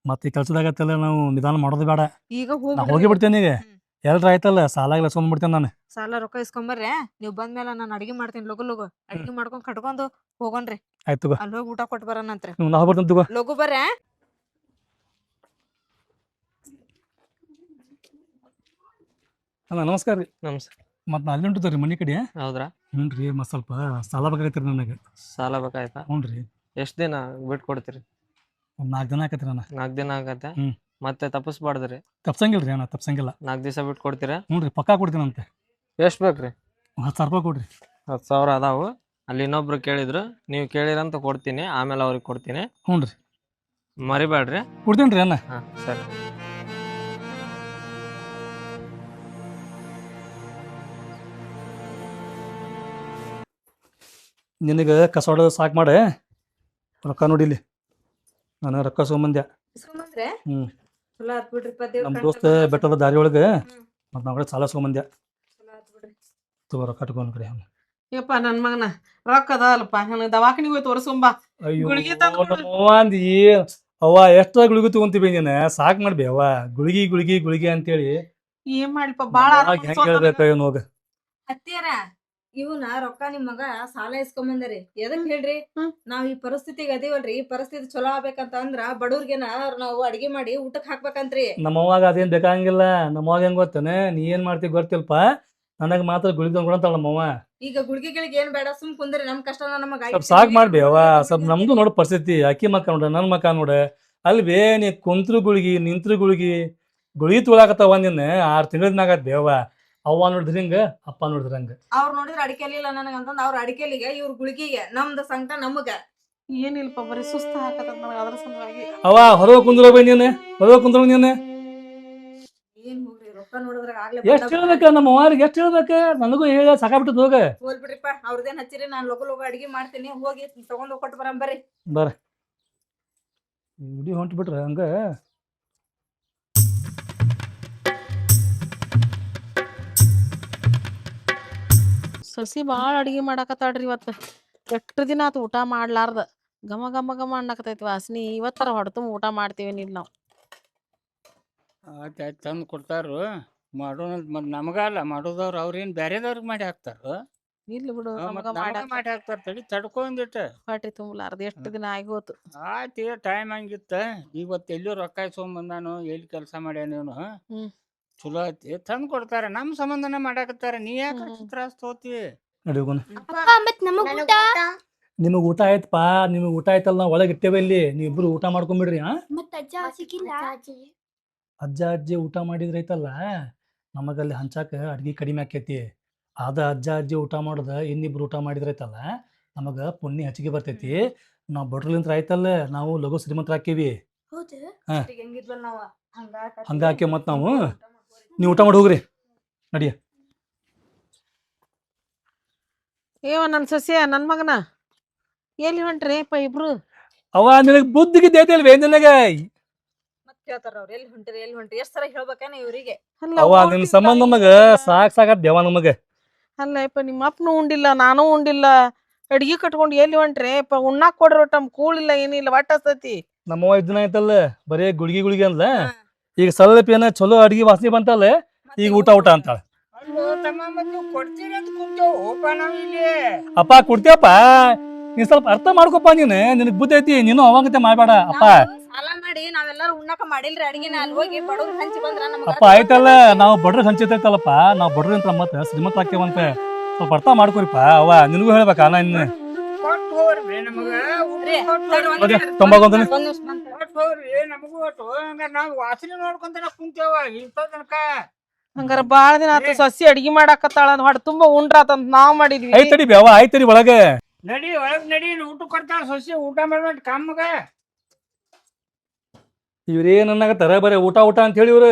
ಮತ್ತೆ ಈ ಕೆಲಸದಾಗತ್ತಲ್ಲ ನಾವು ನಿಧಾನ ಮಾಡೋದು ಬೇಡ. ಈಗ ಹೋಗಿ ಬಿಡ್ತೇನೆ. ಈಗ ಎಲ್ರ ಆಯ್ತಲ್ಲ ಸಾಲಾಗಿ ಇಸ್ಕೊಂಡ್ಬಿಡ್ತೇನೆ ನಾನು. ಸಾಲ ರೊಕ್ಕ ಇಸ್ಕೊಂಬರ್ರಿ, ನೀವು ಬಂದ್ಮೇಲೆ ನಾನು ಅಡಿಗೆ ಮಾಡ್ತೀನಿ. ಲಗು ಅಡಿಗೆ ಮಾಡ್ಕೊಂಡು ಕಟ್ಕೊಂಡು ಹೋಗೋಣ್ರಿ. ಆಯ್ತು ಅಲ್ಲಿ ಹೋಗಿ ಊಟ ಕೊಟ್ಟು ಬರೋಣಂತ್ರಿ. ನಾವು ಬರ್ತೀನಿ ತಗೋ. ಲಗು ಬರ್ರಿ. ಅಲ್ಲ ನಮಸ್ಕಾರ ರೀ. ನಮಸ್ಕಾರ. ಮತ್ತು ನಾ ಅಲ್ಲಿ ಉಂಟು ರೀ ಮನೆ ಕಡೆ. ಹೌದ್ರಾ? ಹ್ಞೂ ರೀ, ಮತ್ತು ಸ್ವಲ್ಪ ಸಾಲ ಬೇಕಾಗೈತೆ ರೀ ನನಗೆ. ಸಾಲ ಬೇಕಾಯ್ತಾ? ಹ್ಞೂ ರೀ. ಎಷ್ಟು ದಿನ ಬಿಟ್ಟು ಕೊಡ್ತೀರಿ? ಒಂದು 4 ದಿನ ಆಕೈತೆ ನಾನು. 4 ದಿನ ಆಗತ್ತೆ? ಹ್ಞೂ. ಮತ್ತೆ ತಪ್ಪಿಸ್ಬಾರ್ದ್ರಿ? ತಪ್ಸಂಗಿಲ್ಲ ರೀ, ಅಣ್ಣ ತಪ್ಸಂಗಿಲ್ಲ. 4 ದಿವಸ ಬಿಟ್ಟು ಕೊಡ್ತೀರಾ? ಹ್ಞೂ ರೀ, ಪಕ್ಕಾ ಕೊಡ್ತೀನಂತೆ. ಎಷ್ಟು ಬೇಕ್ರಿ? 10,000 ರೂಪಾಯಿ ಕೊಡ್ರಿ. 10,000 ಅದಾವು. ಅಲ್ಲಿ ಇನ್ನೊಬ್ರು ಕೇಳಿದ್ರು, ನೀವು ಕೇಳಿರಂತ ಕೊಡ್ತೀನಿ, ಆಮೇಲೆ ಅವ್ರಿಗೆ ಕೊಡ್ತೀನಿ. ಹ್ಞೂ ರೀ, ಮರಿಬೇಡ್ರಿ. ಕೊಡ್ತೀನಿ ರೀ ಅಣ್ಣ. ಹಾಂ ಸರಿ. ನಿನಗೆ ಕಸೋಡ ಸಾಕು ಮಾಡೆ, ರೊಕ್ಕ ನೋಡಿಲಿ. ನಾನು ರೊಕ್ಕ ತೊಗೊಂಬಂದೆ. ಹ್ಞೂ. ನಮ್ಮ ದೋಸ್ತ ಬೆಟ್ಟದ ದಾರಿ ಒಳಗೆ ಮತ್ತು ನಾವು ಸಾಲ ತೊಗೊಂಬಂದೆ. ತಗೋ ರೊಕ್ಕ ತಗೊಂಡ್ ಕಡೆ. ಯಪ್ಪ ನನ್ನ ಮಗನ ರೊಕ್ಕ ಅದಾವಲ್ಪ, ನನಗೆ ದವಾಖಾನಿಗೆ ಹೋಗಿ ತೋರಿಸ್ಕೊಂಬಾ. ಅಯ್ಯೋ ಗುಳಿಗೆ ತಂದು ಅಂದಿ ಅವ್ವ, ಎಷ್ಟ ಗುಳಿಗೆ ತಗೊಂತೀವಿ ನೀನು? ಸಾಕು ಮಾಡ್ಬಿ ಅವ್ವ, ಗುಳಿಗೆ ಅಂತೇಳಿ. ಏನ್ ಮಾಡ್ಲಿಪ್ಪ, ಬಾಳ ಹೆಂಗೆ ಹೇಳ್ಬೇಕು ಹೋಗ. ಹತ್ತಿಯಾರ ಇವನ ರೊಕ್ಕ ನಿಮ್ ಮಗ ಸಾಲ ಇಸ್ಕೊಂಬಂದರಿ. ಎದಕ್ ಹೇಳ್ರಿ? ನಾವ್ ಈ ಪರಿಸ್ಥಿತಿಗೆ ಅದೀವಲ್ರಿ, ಈ ಪರಿಸ್ಥಿತಿ ಚಲೋ ಆಗ್ಬೇಕಂತ ಅಂದ್ರ ಬಡವ್ರಿಗೆನ ನಾವು ಅಡಿಗೆ ಮಾಡಿ ಊಟಕ್ ಹಾಕ್ಬೇಕಂತ್ರಿ. ನಮ್ಮವಾಗ ಅದೇನ್ ಬೇಕಾಗಿಲ್ಲ. ನಮ್ಮವಾಗ ಹೆಂಗ್ ಗೊತ್ತೇನೆ, ನೀ ಏನ್ ಮಾಡ್ತಿ ಗೊತ್ತಿಲ್ಪ, ನನಗ್ ಮಾತ್ರ ಗುಳಿಗೆ ತಗೊಂಡಂತಾಳ ನಮ್ಮವ್ವ. ಈಗ ಗುಳಿಗೆಗಳಿಗೆ ಏನ್ ಬೇಡ, ಸುಮ್ ಕುಂದ್ರಿ. ನಮ್ ಕಷ್ಟ ನಮಗ ಸ್ವಲ್ಪ ಸಾಕು ಮಾಡ್ಬಿ ಅವ್ವ. ಸ್ವಲ್ಪ ನಮ್ದು ನೋಡ ಪರಿಸ್ಥಿತಿ. ಅಕ್ಕಿ ಮಕ್ಕ ನೋಡ, ನನ್ ಮಕ್ಕ ನೋಡ. ಅಲ್ವೇ ನೀ ಕುಂತ್ರು ಗುಳಿಗಿ, ನಿಂತ್ರು ಗುಳಿಗಿ ತುಳಾಕತ್ತವ ನಿನ್ನ 6 ತಿಂಗಳಾಗತ್ ಬೇವ. ಅವ್ವ ನೋಡಿದ್ರ ಹಿಂಗ, ಅಪ್ಪ ನೋಡಿದ್ರ ಹಂಗ. ಅವ್ರು ನೋಡಿದ್ರ ಅಡಿಕೆಲಿಲ್ಲ ನನಗಂತಂದ್ ಅವ್ರ ಅಡಿಕೆಲಿಗೆ, ಇವ್ರ ಗುಳಿಗಿಗೆ. ನಮ್ದು ಸಂಕಟ ನಮಗ ಏನಿಲ್ಪ, ಬರೀ ಸುಸ್ತ ಹಾಕತ್ತ ನನಗೆ, ಅದ್ರ ಸಲುವಾಗಿ. ಅವ್ವ ಹೊರಗೆ ಕುಂದ್ರ ಬೈ ನೀನು, ಹೊರಗೆ ಕುಂದ್ರ ನೀನು. ಏನ್ ಹೋಗ್ರಿ, ರೊಕ್ಕ ನೋಡಿದ್ರ ಆಗ್ಲೇ ಎಷ್ಟ್ ಹೇಳ್ಬೇಕ ನಮ್ಮ ಅವ್ರಿಗೆ, ಎಷ್ಟ್ ಹೇಳ್ಬೇಕ? ನನಗೂ ಹೇಳ ಸಾಕಾಗ್ಬಿಟ್ಟು ಹೋಗ. ಹೋಲ್ ಬಿಡ್ರಿಪ್ಪ, ಅವ್ರದೇನ್ ಹಚ್ಚಿರಿ. ನಾನ್ ಲಗು ಅಡಿಗೆ ಮಾಡ್ತೀನಿ, ಹೋಗಿ ತಗೊಂಡ್ ಹೋಗಿ ಕೊಟ್ಟು ಬರಂ ಬರ್ರಿ. ಬರ ಹೊಂಟು ಬಿಟ್ರ ಹಂಗ. ಸಸಿ ಭಾಳ ಅಡಿಗೆ ಮಾಡಾಕತ್ತಾಳ್ರಿ ಇವತ್ತು. ಎಷ್ಟು ದಿನ ಆತು ಊಟ ಮಾಡ್ಲಾರ್ದ. ಘಮ ಘಮ ಘಮ ಅನ್ನಕತೈತಿ ವಾಸನಿ. ಇವತ್ತರ ಹೊಡ್ತು ಊಟ ಮಾಡ್ತೀವಿ ನೀನು ನಾವು. ಆಯ್ತು ತಂದು ಕೊಡ್ತಾರು, ಮಾಡೋಣ. ಮತ್ತು ನಮಗಲ್ಲ ಮಾಡೋದವ್ರು, ಅವ್ರೇನು ಬೇರೆದವ್ರಿಗೆ ಮಾಡಿ ಹಾಕ್ತಾರ. ಇರ್ಲಿ ಬಿಡು, ನಮಗ ಮಾಡಿ ಹಾಕ್ತಾರ. ತಡಿ ತಡ್ಕೊಂಡಿಟ್ಟು ಹೊಟ್ಟಿ ತುಂಬಲಾರ್ದು ಎಷ್ಟು ದಿನ ಆಗೋತು. ಆಯ್ತು, ಟೈಮ್ ಹಂಗಿತ್ತ. ಇವತ್ತು ಎಲ್ಲೂ ರೊಕ್ಕ ಇಸ್ಕೊಂಬಂದಾನು, ಎಲ್ಲಿ ಕೆಲಸ ಮಾಡ್ಯಾನ ಇವನು. ಚಲೋ ಐತಿ, ತಂದು ಕೊಡ್ತಾರ. ನಮ್ಮ ಸಂಬಂಧನ ಮಾಡಾಕತ್ತಾರ. ನೀ ಯಾಕೆ ತ್ರಾಸ ತಗೋತೀವಿ? ನಡಿ ಹೋಗೋಣ. ಅಪ್ಪ ಮತ್ ನಮಗ್ ಊಟ? ನಿಮಗ್ ಊಟ ಆಯ್ತಪ್ಪ, ನಿಮಗ್ ಊಟ ಆಯ್ತಲ್ಲ, ನಾವು ಒಳಗೆ ಇಟ್ಟೇವೆ ಇಲ್ಲಿ. ನೀವಿಬ್ರು ಊಟ ಮಾಡ್ಕೊಂಬಿಡ್ರಿ. ಮತ್ ಅಜ್ಜ ಸಿಕ್ಕಿಲ್ಲ? ಅಜ್ಜ ಅಜ್ಜಿ ಊಟ ಮಾಡಿದ್ರೈತಲ್ಲ, ನಮಗಲ್ಲಿ ಹಂಚಾಕ ಅಡ್ಗಿ ಕಡಿಮೆ ಆಕೈತಿ. ಅಜ್ಜ ಅಜ್ಜಿ ಊಟ ಮಾಡೋದ ಇನ್ನಿಬ್ರು ಊಟ ಮಾಡಿದ್ರೈತಲ್ಲ, ನಮಗ ಪುಣ್ಯ ಹೆಚ್ಚಿಗೆ ಬರ್ತೈತಿ. ನಾವು ಬಡ್ರಲಿಂತ್ರ ಆಯ್ತಲ್ಲ, ನಾವು ಲಘು ಶ್ರೀಮಂತರ ಹಾಕೇವಿ. ಹಂಗ ಹಾಕೇವ್. ಮತ್ ನಾವು ನೀವು ಊಟ ಮಾಡಿ ಹೋಗ್ರಿ. ನಡಿಯ. ಏವ ನನ್ನ ಸಸ್ಯ, ನನ್ನ ಮಗನ ಎಲ್ಲಿ ಹೊಂಟ್ರಿ ಅಪ್ಪ ಇಬ್ರು? ಅವ ನಿನಗೆ ಬುದ್ಧಿಗೆ ದೇತಿಲ್ವೇ? ನಿನಗೆ ಕೇಳ್ತಾರ ಅವ್ರು ಎಲ್ಲಿ ಹೊಂಟ್ರಿ ಎಷ್ಟ್ ಸಲ ಹೇಳ್ಬೇಕೇನ ಇವ್ರಿಗೆ ಅಲ್ಲ ಅವ್ವ ನಿನ್ ಊಟ ಸಂಬಂಧ ಇಲ್ಲ, ನಮಗ ಸಾಕಾಗತ್ ದೇವ ನಮಗ. ಅಲ್ಲ ಯಪ್ಪ ನಿಮ್ಮ ಅಪ್ಪನು ಉಂಡಿಲ್ಲ ನಾನು ಉಂಡಿಲ್ಲ, ಅಡ್ಗಿ ಕಟ್ಕೊಂಡು ಎಲ್ಲಿ ಹೊಂಟ್ರಿ ಯಪ್ಪ? ಉಣ್ಣಾಕ್ ಕೊಡ್ರಿ ಒಟ್ಟ ನಮ್ಗ್ ಕೂಳಿಲ್ಲ ಏನಿಲ್ಲ ಒಟ್ಟ ಹಸ್ತತಿ. ನಮ್ಮವ್ವ ಇದ್ ದಿನ ಆಯ್ತಲ್ಲ ಬರೇ ಗುಳಿಗೆ ಅಂದ್ಲ. ಈಗ ಸ್ವಲ್ಪ ಏನ ಚಲೋ ಅಡ್ಗಿ ವಾಸನೆ ಬಂತಲ್ಲ, ಈಗ ಊಟ ಅಂತಾಳ. ಅಲ್ಲೋ ತಮ್ಮ ಮತ್ ನೀವು ಕೊಡ್ತೀರಿ ಅಂತ ಕುಂತೇವಪ್ಪ ನಾವ್ ಇಲ್ಲಿ. ಅಪ್ಪ ಕೊಡ್ತೀಯಪ್ಪ, ನೀನ್ ಸ್ವಲ್ಪ ಅರ್ಥ ಮಾಡ್ಕೊಪ್ಪ. ನಿನಗ್ ಬುದ್ಧಿ ಐತಿ, ನೀನು ಅವಾಗತೆ ಮಾಡ್ಬೇಡ ಅಪ್ಪ. ಸಾಲ ಮಾಡಿ ನಾವೆಲ್ಲಾರು ಉಣ್ಣಾಕ ಮಾಡಿಲ್ರಿ ಅಡಿಗೆನ ಅಲ್ಲಿ ಹೋಗಿ ಬಡವ್ರ ಹಂಚಿ ಬಂದ್ರ ನಮ್ಗ ಅಪ್ಪ ಆಯ್ತಲ್ಲ, ನಾವು ಬಡ್ರ ಹಂಚಿತೈತಲ್ಲಪ್ಪ, ನಾವು ಬಡ್ರಿಂದ ಮತ್ತ ಶ್ರೀಮಂತ ಹಾಕ್ಯವಂತ ಸ್ವಲ್ಪ ಅರ್ಥ ಮಾಡ್ಕೊರಿಪ್ಪ. ಅವ್ವ ನಿನಗೂ ಹೇಳ್ಬೇಕ ನಾ ಕೊಟ್ಟು ಹೋಗ್ರಿ ನಮಗ ತೊಂಬಗೊಂದನೆ ಕೊಟ್ಟು ಹೋಗ್ರಿ ನಮಗೂ ಒಟ್ಟು. ಹಂಗಾರ ನಾವ್ ವಾಸನೆ ನೋಡ್ಕೊಂತ ಕುಂತೇವ ಇಂಥ ತನಕ. ಹಂಗಾರ ಬಾಳ ದಿನ ಆತು ಸಸಿ ಅಡ್ಗಿ ಮಾಡಾಕತ್ತಾಳ ಹೊಟ್ಟೆ ತುಂಬಾ ಉಂಡ್ರಾತಂತ ನಾವ್ ಮಾಡಿದ್ವಿ. ಐತಡಿ ಬೇವ ಐತಡಿ ಒಳಗೆ ನಡಿ ಒಳಗ್ ನಡಿ, ಊಟ ಕೊಡ್ತಾಳ ಸೊಸಿ, ಊಟ ಮಾಡ್ಬೇಡ ಕಮ್ಮಗ. ಇವ್ರೇನಾಗತ್ತಾರ ಬರೀ ಊಟ ಅಂತ ಹೇಳಿ ಇವ್ರು.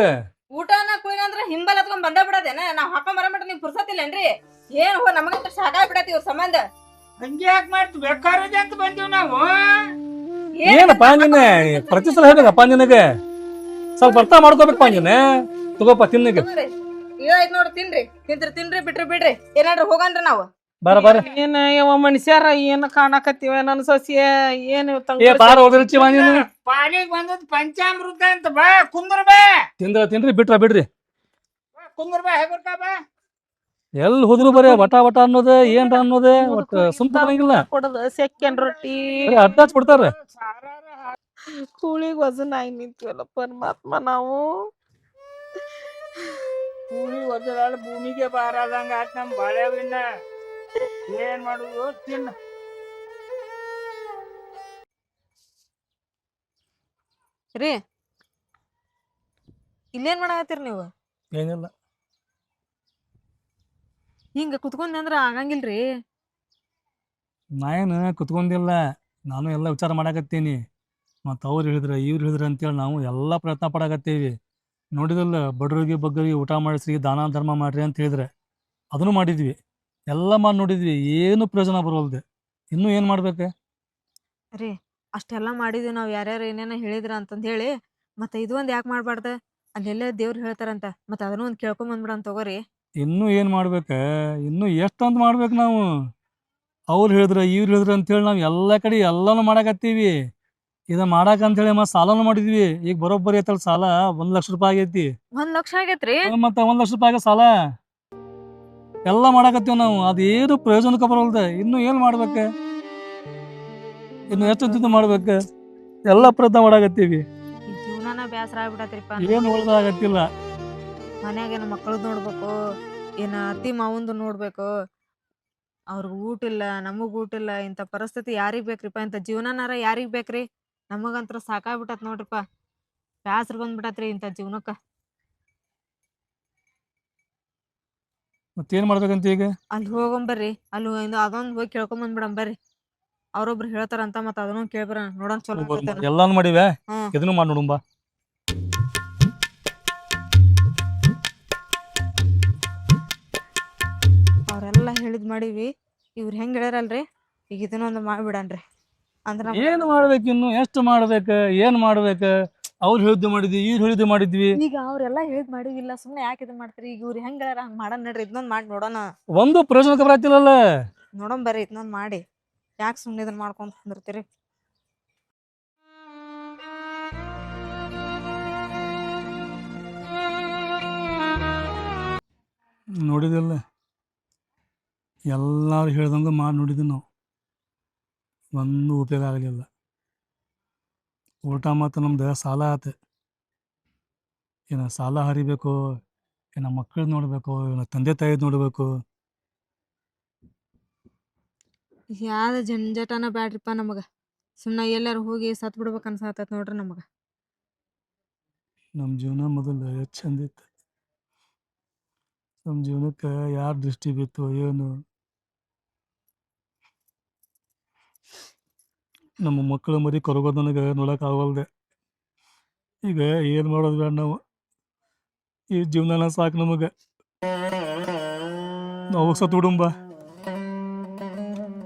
ಊಟನ ಕುಯ್ನ ಅಂದ್ರ ಹಿಂಬಲ್ ಹತ್ಕೊಂಡ್ ಬಂದ ಬಿಡದೇನ ನಾವ್ ಹಾಕೊಂಡ್ ಬರಮಟ ನಿಮ್ಗೆ ಪುರ್ಸತಿಲ್ಲೇನ್ರಿ? ಏನ್ ಹೋ ನಮಗಂತ ಸಾಕಾಗ್ ಬಿಡತಿ ಇವ್ರ ಸಂಬಂಧ. ಹಂಗೆ ಯಾಕೆ ಮಾಡ್ತು? ಬೇಕಾರದೆ ಅಂತ ಬಂದೀವಿ ನಾವು. ಏನಪ್ಪ ನಿನ್ನ ಪ್ರತಿ ಸಲ ಹೇಳ್ಬೇಕಪ್ಪ ನಿನಗೆ, ಸ್ವಲ್ಪ ಅರ್ಥ ಮಾಡ್ಕೋಬೇಕಪ್ಪ ನೀನು. ತಗೋಪ್ಪ ತಿನ್ನಗೆ ಇದಾಯ್ತು ನೋಡ್ರಿ, ತಿನ್ರಿ ಬಿಡ್ರಿ ಏನಾಡ್ರಿ ಹೋಗನ್ರಿ ನಾವು. ಬಾರ ಏನ ಯವ್ವ ಮನುಷ್ಯಾರ ಏನ ಕಾಣಕತ್ತೀವ ನನ್ನ ಸೊಸಿಯ ಏನು ಏ ಬಾರ ಹೋದ್ರಿಚಿ ನೀನು. ಪಾಲಿಗೆ ಬಂದದ್ ಪಂಚಾಮೃತ ಅಂತ. ಬಾ ಕುಂದ್ರ ಬಾ, ತಿನ್ರಿ ಬಿಡ್ರಿ. ಕುಂದ್ರ ಬಾ, ಹೆಗರ್ಕ ಬಾ. ಎಲ್ಲಿ ಹೋದ್ರು ಬರೀ ವಟ ಅನ್ನೋದು ಏನ್ರ ಅನ್ನೋದು ಒಟ್ಟು ಸುಮ್ತಂಗಿಲ್ಲ. ಕೊಡದ ಸೆಕೆಂಡ್ ರೊಟ್ಟಿ ಅರ್ಧ ಹಚ್ಬಿಡ್ತಾರ. ಕೂಳಿಗೆ ವಜನ್ ಆಗಿ ನಿಂತೀವಲ್ಲ ಪರಮಾತ್ಮ ನಾವು. ಕೂಲಿ ಒದರಾಳ ಭೂಮಿಗೆ ಬಾರಾದಂಗ ಆತ್ ನಮ್ ಬಾಳೆವಿನ. ಏನ್ ಮಾಡುದು ತಿನ್ನ. ರೀ ಇಲ್ಲೇನ್ ಮಾಡಾಕತ್ತೀರಿ ನೀವು? ಏನಿಲ್ಲ, ಹಿಂಗ ಕುತ್ಕೊಂಡ್ ಅಂದ್ರ ಆಗಂಗಿಲ್ರಿ. ನಾ ಏನು ಕುತ್ಕೊಂಡಿಲ್ಲ, ನಾನು ಎಲ್ಲ ವಿಚಾರ ಮಾಡಾಕತ್ತೀನಿ. ಮತ್ತು ಅವ್ರು ಹೇಳಿದ್ರ ಇವ್ರು ಹೇಳಿದ್ರ ಅಂತೇಳಿ ನಾವು ಎಲ್ಲ ಪ್ರಯತ್ನ ಪಡಾಕತ್ತೀವಿ. ನೋಡಿದಲ್ಲ, ಬಡವರಿಗೆ ಬಗ್ಗರಿಗೆ ಊಟ ಮಾಡಿಸ್ರಿ, ದಾನ ಧರ್ಮ ಮಾಡ್ರಿ ಅಂತ ಹೇಳಿದ್ರೆ ಅದನ್ನು ಮಾಡಿದ್ವಿ, ಎಲ್ಲ ಮಾಡಿ ನೋಡಿದ್ವಿ, ಏನು ಪ್ರಯೋಜನ ಬರೋಲ್ದೆ. ಇನ್ನೂ ಏನು ಮಾಡ್ಬೇಕು ರೀ? ಅಷ್ಟೆಲ್ಲಾ ಮಾಡಿದ್ವಿ ನಾವ್, ಯಾರ್ಯಾರು ಏನೇನ ಹೇಳಿದ್ರ ಅಂತಂದ್ ಹೇಳಿ ಮತ್ತೆ ಇದು ಒಂದ್ ಯಾಕೆ ಮಾಡ್ಬಾರ್ದ? ಅಲ್ಲೆಲ್ಲ ದೇವ್ರು ಹೇಳ್ತಾರಂತ, ಮತ್ತೆ ಅದನ್ನ ಒಂದ್ ಕೇಳ್ಕೊಂಡ್ ಬಂದ್ಬಿಡಂತ ತಗೋರಿ. ಇನ್ನೂ ಏನು ಮಾಡ್ಬೇಕು, ಇನ್ನೂ ಎಷ್ಟಂತ ಮಾಡ್ಬೇಕು ನಾವು? ಅವ್ರು ಹೇಳಿದ್ರ ಇವ್ರು ಹೇಳಿದ್ರ ಅಂತೇಳಿ ನಾವು ಎಲ್ಲ ಕಡೆ ಎಲ್ಲನೂ ಮಾಡಾಕತ್ತೀವಿ. ಇದನ್ನ ಮಾಡಾಕಂತೇಳಿ ಮತ್ತೆ ಸಾಲನೂ ಮಾಡಿದ್ವಿ. ಈಗ ಬರೋಬ್ಬರಿ ಐತಲ್ಲ ಸಾಲ 1 ಲಕ್ಷ ರೂಪಾಯಿ ಆಗೈತಿ. 1 ಲಕ್ಷ ಆಗೈತ್ರಿ? ಮತ್ತೆ 1 ಲಕ್ಷ ರೂಪಾಯಿ ಸಾಲ ಎಲ್ಲ ಮಾಡಾಕತ್ತೀವಿ ನಾವು, ಅದೇನು ಪ್ರಯೋಜನಕ್ಕೆ ಬರೋಲ್ದೆ. ಇನ್ನು ಏನ್ ಮಾಡ್ಬೇಕು? ಇನ್ನು ಎಷ್ಟು ಮಾಡ್ಬೇಕು? ಎಲ್ಲ ಪ್ರಯತ್ನ ಮಾಡಾಕತ್ತೀವಿ, ಈ ಜೀವನಾನ ಬ್ಯಾಸರ ಆಗ್ಬಿಡತ್ರಿಪ್ಪ. ಏನು ಉಳ್ದಾಗತ್ತಿಲ್ಲ. ಮನ್ಯಾಗ ಏನ ಮಕ್ಕಳು ನೋಡ್ಬೇಕು, ಏನ ಅತ್ತಿ ಮಾವಂದು ನೋಡ್ಬೇಕು, ಅವ್ರಿಗೆ ಊಟ ಇಲ್ಲ, ನಮಗ್ ಊಟ ಇಲ್ಲ. ಇಂಥ ಪರಿಸ್ಥಿತಿ ಯಾರಿಗ್ ಬೇಕ್ರಿಪ್ಪ? ಇಂಥ ಜೀವನನಾರ ಯಾರಿಗ್ ಬೇಕ್ರಿ? ನಮಗಂತ್ರ ಸಾಕಾಗ್ಬಿಟ್ಟತ್ ನೋಡ್ರಿಪ್ಪ, ಬ್ಯಾಸ್ರ ಬಂದ್ಬಿಟ್ಟತ್ರಿ ಇಂಥ ಜೀವನಕ್ಕ. ಮತ್ತೇನ್ ಮಾಡ್ಬೇಕಂತ ಈಗ? ಅಲ್ಲಿ ಹೋಗಂಬರ್ರಿ, ಅಲ್ಲಿ ಅದೊಂದು ಹೋಗಿ ಕೇಳ್ಕೊಂಡ್ ಬಂದ್ಬಿಡಂಬರ್ರಿ. ಅವ್ರೊಬ್ರು ಹೇಳ್ತಾರಂತ, ಮತ್ತ ಅದನ್ನು ಕೇಳ್ಬರ ನೋಡೋಣ. ಚಲೋ ಆಕೈತೇನೋ. ಎಲ್ಲಾನು ಮಾಡಿವೆ, ಹ್ಮ್. ಇದನ್ನು ಮಾಡಿ ನೋಡುಂಬ. ಅವ್ರೆಲ್ಲ ಹೇಳಿದ್ ಮಾಡಿವಿ, ಇವ್ರು ಹೆಂಗ್ ಹೇಳ್ಯಾರಲ್ರಿ, ಈಗ ಇದನ್ನೊಂದು ಮಾಡ್ಬಿಡನ್ರಿ. ಅಂದ್ರ ಏನ್ ಮಾಡ್ಬೇಕು, ಇನ್ನು ಎಷ್ಟು ಮಾಡ್ಬೇಕು, ಏನ್ ಮಾಡ್ಬೇಕು? ಅವ್ರು ಹೇಳಿದ್ದು ಮಾಡಿದ್ವಿ, ಇವ್ರು ಹೇಳಿದ್ದು ಮಾಡಿದ್ವಿ. ಈಗ ಅವ್ರೆಲ್ಲ ಹೇಳಿದ್ ಮಾಡಿವಿಲ್ಲ, ಸುಮ್ನೆ ಯಾಕೆ ಇದನ್ ಮಾಡ್ತೀರಿ? ಈಗ ಇವ್ರು ಹೆಂಗ್ ಹೇಳ್ಯಾರ ಹಂಗ್ ಮಾಡನ್ ನಡ್ರಿ, ಇದನ್ನೊಂದ್ ಮಾಡಿ ನೋಡೋಣ. ಒಂದು ಪ್ರಯೋಜನಕ್ಕೆ ಬರತ್ತಿಲ್ಲಲ್ಲ. ನೋಡೋಣ ಬರ್ರಿ, ಇದನ್ನೊಂದ್ ಮಾಡಿ. ಯಾಕೆ ಸುಮ್ನೆ ಇದನ್ನ ಮಾಡ್ಕೊಂತ ಕುಂದಿರ್ತೀರಿ? ನೋಡಿದಿಲ್ಲ, ಎಲ್ಲಾರು ಹೇಳ್ದಂಗ ಮಾಡಿ ನೋಡಿದ್ವಿ ನಾವು, ಒಂದು ಉಪಯೋಗ ಆಗಲಿಲ್ಲ. ಊಟ ಮತ್ತು ನಮ್ದು ಸಾಲ ಆತ. ಏನ ಸಾಲ ಹರಿಬೇಕು, ಏನ ಮಕ್ಕಳು ನೋಡ್ಬೇಕು, ಏನ ತಂದೆ ತಾಯಿ ನೋಡ್ಬೇಕು. ಯಾವ್ದ ಜಂಜಾಟನ ಬ್ಯಾಡ್ರಿಪ್ಪ ನಮಗ. ಸುಮ್ನ ಎಲ್ಲಾರು ಹೋಗಿ ಸತ್ ಬಿಡ್ಬೇಕು ಅನ್ಸಾತೈತ್ ನೋಡ್ರಿ ನಮಗ. ನಮ್ಮ ಜೀವನ ಮೊದಲು ಎಷ್ಟು ಚಂದ ಇತ್ತು. ನಮ್ಮ ಜೀವನಕ್ಕೆ ಯಾರ ದೃಷ್ಟಿ ಬಿತ್ತು ಏನು? ನಮ್ಮ ಮಕ್ಕಳು ಮರಿ ಕೊರಗೋದು ನನಗೆ ನೋಡಕ್ ಆಗವಲ್ದೆ. ಈಗ ಏನು ಮಾಡೋದು ಬೇಡ ನಾವು, ಈ ಜೀವನ ಸಾಕು ನಮಗೆ. ನಾವು ಸತ್ತು ಬಿಡುಂಬ,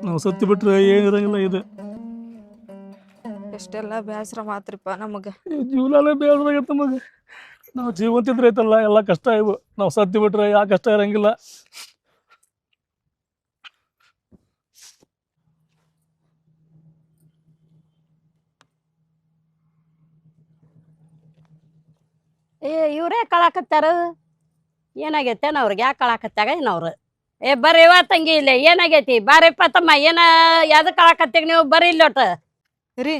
ನಾವು ಸತ್ತು ಬಿಟ್ರೆ ಏನಿರಂಗಿಲ್ಲ ಇದು. ಎಷ್ಟೆಲ್ಲ ಬೇಸರ ಮಾತ್ರಿಪ್ಪ ನಮಗೆ. ಜೀವನನೇ ಬೇಸರಾಗೈತೆ ನಮಗೆ. ನಾವು ಜೀವಂತಿದ್ರೆ ಐತಲ್ಲ ಎಲ್ಲ ಕಷ್ಟ ಇವು. ನಾವು ಸತ್ತು ಬಿಟ್ರೆ ಯಾವ ಕಷ್ಟ ಇರಂಗಿಲ್ಲ. ಏ ಇವ್ರೇ ಕಳಾಕತ್ತಾರ. ಏನಾಗೈತೇನ ಅವ್ರಿಗೆ? ಯಾಕೆ ಕಳಾಕತ್ತಾಗ ಏನವ್ರು? ಏ ಬರ್ರಿ ಇವ ತಂಗಿ ಇಲ್ಲೇ ಏನಾಗೈತಿ? ಬಾರಿಪ್ಪ ತಮ್ಮ, ಏನ ಯಾವ್ದು ಕಳಾಕತ್ತೀಗ ನೀವು? ಬರ್ರಿ ಇಲ್ಲಿ ಒಟ್ಟು. ರೀ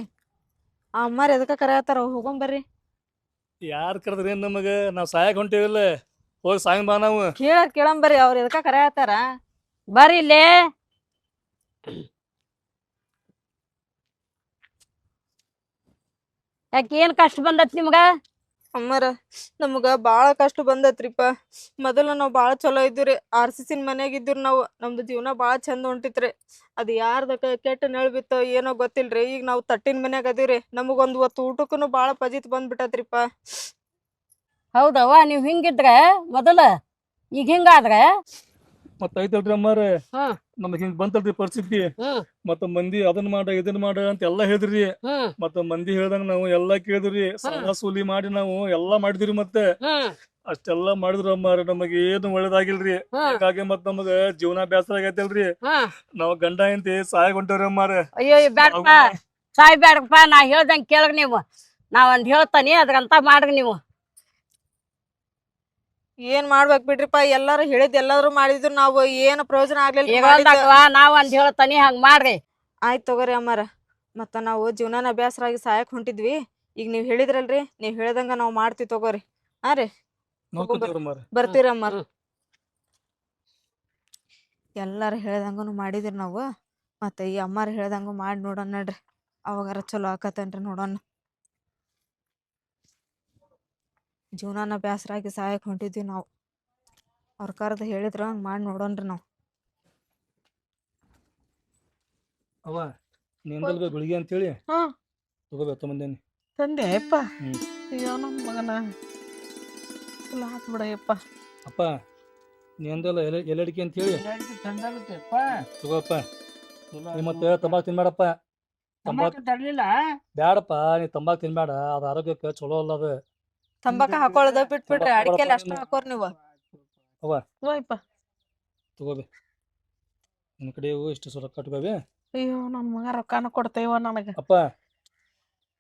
ಆ ಅಮ್ಮಾರ್ ಎದಕ್ಕೆ ಕರೆಯತ್ತಾರ? ಹೋಗೊಂಬರ್ರಿ. ಯಾರು ಕರೆದ್ರಿ ನಮಗೆ? ನಾವು ಸಾಯಕ್ ಹೊಂಟೇವಿಲ್ಲ, ಹೋಗಿ ಸಾಯಂ ಬಾ ನಾವು. ಕೇಳಂಬರ್ರಿ, ಅವ್ರು ಎದಕ್ಕೆ ಕರೆಯತ್ತಾರ? ಬರ್ರಿ ಇಲ್ಲೇ. ಯಾಕೆ ಏನ್ ಕಷ್ಟ ಬಂದತ್ ನಿಮ್ಗ? ಅಮ್ಮಾರ ನಮ್ಗ ಬಾಳ ಕಷ್ಟ ಬಂದತ್ರಿಪ್ಪ. ಮೊದಲ ನಾವ್ ಬಾಳ ಚಲೋ ಇದ್ವಿ. RCC ಮನ್ಯಾಗ ಇದ್ವಿ. ನಮ್ದು ಜೀವನ ಬಾಳ ಚಂದ ಹೊಂಟಿತ್ರಿ. ಅದ್ ಯಾರ್ದ ಕೆಟ್ಟ ನೆಳ್ ಬಿತ್ತೋ ಏನೋ ಗೊತ್ತಿಲ್ರಿ. ಈಗ ನಾವ್ ತಟ್ಟಿನ ಮನ್ಯಾಗ ಅದೀವ್ರಿ. ನಮಗೊಂದ್ ಹೊತ್ತು ಊಟಕ್ಕೂನು ಬಾಳ ಪಜಿತ್ ಬಂದ್ಬಿಟ್ಟತ್ರಿಪ್ಪ. ಹೌದವ್ವ, ನೀವ್ ಹಿಂಗಿದ್ರೆ ಮೊದಲ, ಈಗ ಹಿಂಗಾದ್ರೆ ಮತ್ತ ಐತಲ್ರಿ ಅಮ್ಮಾರ, ಹ್ಮ್ ನಮಗ್ ಹಿಂಗ್ ಬಂತಲ್ರಿ ಪರಿಸ್ಥಿತಿ. ಹ್ಮ್ ಮತ್ತ ಮಂದಿ ಅದನ್ನ ಮಾಡ ಇದನ್ನ ಮಾಡ ಅಂತ ಎಲ್ಲಾ ಹೇಳಿದ್ರಿ. ಹ್ಮ್ ಮತ್ತ ಮಂದಿ ಹೇಳ್ದಂಗ ನಾವು ಎಲ್ಲಾ ಕೇಳಿದ್ರಿ. ಸಾಲ ಸೂಲಿ ಮಾಡಿ ನಾವು ಎಲ್ಲಾ ಮಾಡಿದ್ರಿ. ಮತ್ತೆ ಹ್ಮ್ ಅಷ್ಟೆಲ್ಲಾ ಮಾಡಿದ್ರು ಅಮ್ಮಾರ, ನಮಗ್ ಏನು ಒಳ್ಳೇದಾಗಿಲ್ರಿ. ಹ್ಮ್ ಹಾಗಾಗಿ ಮತ್ ನಮಗ ಜೀವನ ಬೇಸರ ಆಗೈತಲ್ರಿ. ಹ್ಮ್ ನಾವ್ ಗಂಡ ಹೆಂಡತಿ ಸಾಯ್ ಹೊಂಟವ್ರಿ ಅಮ್ಮಾರ. ಅಯ್ಯೋ ಬ್ಯಾಡಪ್ಪ, ಸಾಯ್ ಬ್ಯಾಡಪ್ಪ. ನಾ ಹೇಳ್ದಂಗ ಕೇಳ್ರಿ ನೀವು. ನಾ ಒಂದ್ ಹೇಳ್ತಾನಿ, ಅದ್ರಂತ ಮಾಡ್ರಿ ನೀವು. ಏನ್ ಮಾಡ್ಬೇಕ್ ಬಿಡ್ರಿಪ್ಪ. ಎಲ್ಲಾರು ಹೇಳಿದ್ ಎಲ್ಲಾರು ಮಾಡಿದ್ರು ನಾವು ಏನ್ ಪ್ರಯೋಜನ ಆಗ್ಲಿಲ್ಲ. ಈಗ ನಾವ್ ಒಂದ್ ಹೇಳ್ತಾನಿ, ಹಂಗ್ ಮಾಡ್ರಿ. ಆಯ್ತು ತಗೋರಿ ಅಮ್ಮಾರ. ಮತ್ತ ನಾವು ಜೀವನನ ಬೇಸರಾಗಿ ಸಾಯಕ್ ಹೊಂಟಿದ್ವಿ. ಈಗ ನೀವ್ ಹೇಳಿದ್ರಲ್ರಿ, ನೀವ್ ಹೇಳ್ದಂಗ ನಾವ್ ಮಾಡ್ತೀವಿ ತಗೋರಿ. ಹಾ ರೀ, ನೋಡ್ಕೊತೀವ್ರಿ ಅಮ್ಮಾರ. ಬರ್ತೀರಿ ಅಮ್ಮಾರ. ಹ್ಮ್. ಎಲ್ಲಾರು ಹೇಳ್ದಂಗನು ಮಾಡಿದ್ರಿ ನಾವು. ಮತ್ತೆ ಈ ಅಮ್ಮಾರ ಹೇಳ್ದಂಗ ಮಾಡಿ ನೋಡೋಣ ನಡ್ರಿ. ಅವಾಗಾರ ಚಲೋ ಆಕತ್ತೇನ್ರಿ ನೋಡೋಣ. ಜೀವನಾನ ಬೇಸರಾಗಿ ಸಾಯಕ್ ಹೊಂಟಿದ್ವಿ ನಾವು. ಅವ್ರ ಕರ್ದು ಹೇಳಿದ್ರ ಹಂಗ್ ಮಾಡಿ ನೋಡೋಣ್ರಿ ನಾವು. ಅವ ನಿಂದಲ್ವೇ ಗುಳಿಗೆ ಅಂತೇಳಿ ಹಾ ತಗೋಬೇಕು ಬಂದೇನಿ. ತಂದೆ ಅಪ್ಪ. ಹ್ಮ್. ಅಯ್ಯೋ ನಮ್ಮ ಮಗನ ಚಲೋ ಆತ್ ಬಿಡಯ್ಯಪ್ಪ. ಅಪ್ಪ ನಿಂದಲ್ಲ ಎಲೆ ಅಡಿಕೆ ಅಂತೇಳಿ ತಗೋಪ್ಪ. ನೀ ಮತ್ತೆ ತಂಬಾಕ್ ತಿನ್ಬೇಡಪ್ಪ. ತರಲಿಲ್ಲ. ಬ್ಯಾಡಪ್ಪ, ನೀ ತಂಬಾಕ್ ತಿನ್ಬೇಡ. ಅದು ಆರೋಗ್ಯಕ್ಕೆ ಚಲೋ ಅಲ್ಲ ಅದು. ತಂಬಾಕ ಹಾಕೊಳ್ಳೋದ ಬಿಟ್ಬಿಡ್ರಿ. ಅಡಿಕೆಲ್ಲ ಅಷ್ಟ ಹಾಕೋರ್ ನೀವು. ಹೋಯ್ಪ. ತಗೋಬಿ. ನಿನ್ನ ಕಡೆ ಇಷ್ಟು ರೊಕ್ಕ ಕಟ್ಕೋಬಿ. ಅಯ್ಯೋ ನನ್ನ ಮಗ ರೊಕ್ಕನ ಕೊಡ್ತೇವ ನನಗ. ಅಪ್ಪ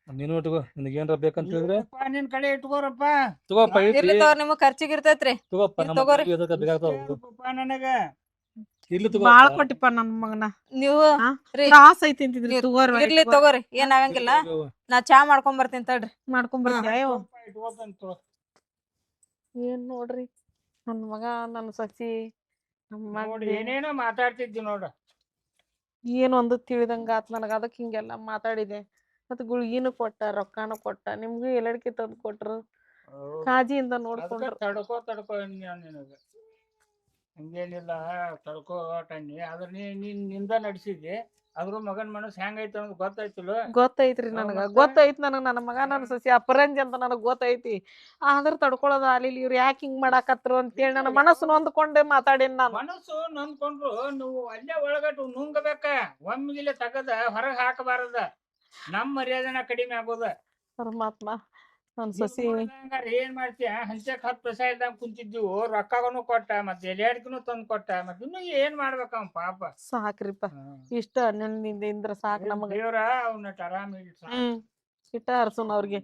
ನೀನು ಇಟ್ಕೋ. ನಿನಗೇನ್ರ ಬೇಕಂತ ಹೇಳಿದ್ರೆ ನಿನ್ ಕಡೆ ಇಟ್ಕೋರಪ್ಪ. ತಗೋಪ್ಪ. ಇರ್ಲಿ ತಗೋರ್, ನಿಮಗ್ ಖರ್ಚಿಗೆ ಇರ್ತೈತ್ರಿ. ತಗೋಪ್ಪ. ಇಲ್ ನಮ್ಮ ತಗೋರಿ. ಮನೆಗೆ ಎದಕ್ಕ ಬೇಕಾಗ್ತಾವ ಅವು. ನನಗ ಇರ್ಲಿ ತಗೋ. ಬಾಳ ಕೊಟ್ಟಿಪ್ಪ ನನ್ನ ಮಗನ. ನೀವು ರೀ, ತ್ರಾಸ ಐತಿ ಅಂತಿದ್ರಿ. ಇರ್ಲಿ ತಗೋರಿ, ಏನ್ ಆಗಂಗಿಲ್ಲ. ನಾ ಚಾ ಮಾಡ್ಕೊಂಡ್ ಬರ್ತೀನಿ ತಡ್ರಿ. ಮಾಡ್ಕೊಂಡ್ ಬರ್ತೀಯ? ಇಟ್ಕೋತಂತ. ಏನ್ ನೋಡ್ರಿ ನನ್ ಮಗ, ನನ್ ಸಸಿ, ನೋಡಿ ಏನೇನೋ ಮಾತಾಡ್ತಿದ್ದಿ ನೋಡ. ಏನ್ ಒಂದು ತಿಳಿದಂಗ ಆತ್ ನನಗ. ಅದಕ್ ಹಿಂಗೆಲ್ಲಾ ಮಾತಾಡಿದೆ. ಮತ್ ಗುಳ್ಗಿನೂ ಕೊಟ್ಟ, ರೊಕ್ಕಾನು ಕೊಟ್ಟ, ನಿಮ್ಗೂ ಎಲ್ಲಡಿಕೆ ತಂದ್ ಕೊಟ್ರು. ಕಾಜಿಯಿಂದ ನೋಡ್ಕೊಂಡ್ರು. ತಡ್ಕೋ ನಿನಗ ಹಂಗೇನಿಲ್ಲ. ತಡ್ಕೋ ಟಣ್ಣಿ. ಆದ್ರ ನಿಂದ ನಡ್ಸಿದಿ. ಅದ್ರ ಮಗನ್ ಮನಸ್ ಹೆಂಗೈತಿ ಅನ್ನೋದು ಗೊತ್ತಾಯ್ತಿಲ್ಲ. ಗೊತ್ತೈತ್ರಿ ನನಗ. ಗೊತ್ತೈತ್ ನನಗ. ನನ್ನ ಮಗ ನನ್ನ ಸಸಿ ಅಪರಂಜಿ ಅಂತ ನನಗ್ ಗೊತ್ತೈತಿ. ಆದ್ರ ತಡ್ಕೊಳೋದು ಆಲಿಲ್ಲ. ಇವ್ರು ಯಾಕೆ ಹಿಂಗ್ ಮಾಡಾಕತ್ರು ಅಂತೇಳಿ ನನ್ನ ಮನಸ್ಸು ನೊಂದ್ಕೊಂಡೆ ಮಾತಾಡೇನ್ ನಾನು. ಮನಸ್ಸು ನೊಂದ್ಕೊಂಡ್ರು ನೀವು ಅಲ್ಲೇ ಒಳಗಟ್ಟು ನುಂಗಬೇಕ. ಒಮ್ಮಿಗಿಲೆ ತಗದ ಹೊರಗ್ ಹಾಕಬಾರದ. ನಮ್ ಮರ್ಯಾದೆನ ಕಡಿಮೆ ಆಗೋದ. ಪರಮಾತ್ಮ ನನ್ ಸಸಿ ಏನ್ ಮಾಡ್ತೀಯ? ಹಂಚಕ್ 10 ಪೈಸಾ ಇದ್ದಂಗ ಕುಂತಿದ್ದೀವು. ರೊಕ್ಕನು ಕೊಟ್ಟ, ಮತ್ತೆ ಎಲೆಯಾಡ್ಕಿನೂ ತಂದ್ ಕೊಟ್ಟ. ಮತ್ತೆ ಇನ್ನು ಏನ್ ಮಾಡ್ಬೇಕ ಅವ್ನ ಪಾಪ. ಸಾಕ್ರಿಪ್ಪ. ಇಷ್ಟ ನಿನ್ನಿಂದ ಇಂದ್ರ ಸಾಕ್ ನಮಗ. ದೇವ್ರ ಅವ್ನ ಆರಾಮ ಇಟ್ಟ ಹರ್ಸುನ್ ಅವ್ರಿಗೆ.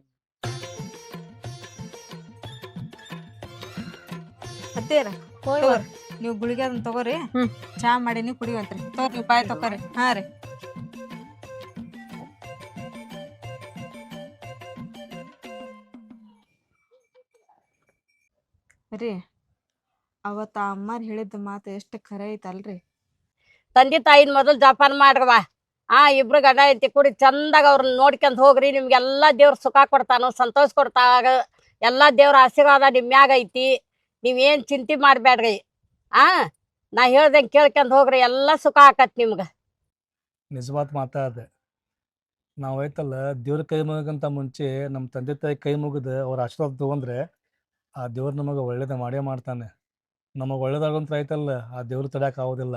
ಅತ್ತೇರ ತಗೋರಿ, ನೀವು ಗುಳಿಗೆ ಅದನ್ನ ತಗೋರಿ. ಚಾ ಮಾಡಿ ನೀವು ಕುಡಿಯುವಂತ್ರಿ. ತಗೋರಿ, ಪಾಯ ತಗೋರಿ. ಹಾ ರೀ. ರೀ, ಅವತ್ತ ಆ ಅಮ್ಮಾರ್ ಹೇಳಿದ ಮಾತು ಎಷ್ಟು ಖರೆ ಐತಲ್ರಿ. ತಂದೆ ತಾಯಿನ ಮೊದಲು ಜಪಾನ್ ಮಾಡ್ರವ. ಇಬ್ರು ಗಂಡ ಹೆಂಡತಿ ಕೂಡಿ ಚಂದಾಗ ಅವ್ರನ್ನ ನೋಡ್ಕೊಂಡ್ ಹೋಗ್ರಿ. ನಿಮ್ಗೆಲ್ಲಾ ದೇವ್ರ ಸುಖ ಕೊಡ್ತಾನು, ಸಂತೋಷ ಕೊಡ್ತಾಗ. ಎಲ್ಲಾ ದೇವ್ರ ಆಶೀರ್ವಾದ ನಿಮ್ ಮ್ಯಾಗ ಐತಿ. ನೀವೇನ್ ಚಿಂತೆ ಮಾಡ್ಬೇಡ್ರಿ. ನಾ ಹೇಳ್ದಂಗೆ ಕೇಳ್ಕೊಂಡ್ ಹೋಗ್ರಿ. ಎಲ್ಲಾ ಸುಖ ಆಕತ್ ನಿಮ್ಗ. ನಿಜವಾದ ಮಾತಾದ. ನಾವು ಐತಲ್ಲ, ದೇವ್ರ ಕೈ ಮುಗಂತ ಮುಂಚೆ ನಮ್ಮ ತಂದೆ ತಾಯಿ ಕೈ ಮುಗಿದ ಅವ್ರ ಆಶೀರ್ವಾದ ತಗೊಂಡ್ರೆ ಆ ದೇವ್ರು ನಮಗೆ ಒಳ್ಳೇದ ಮಾಡೇ ಮಾಡ್ತಾನೆ. ನಮಗೆ ಒಳ್ಳೇದಾಗಂತ ಐತಲ್ಲ, ಆ ದೇವ್ರು ತಡ್ಯಾಕ ಆಗೋದಿಲ್ಲ.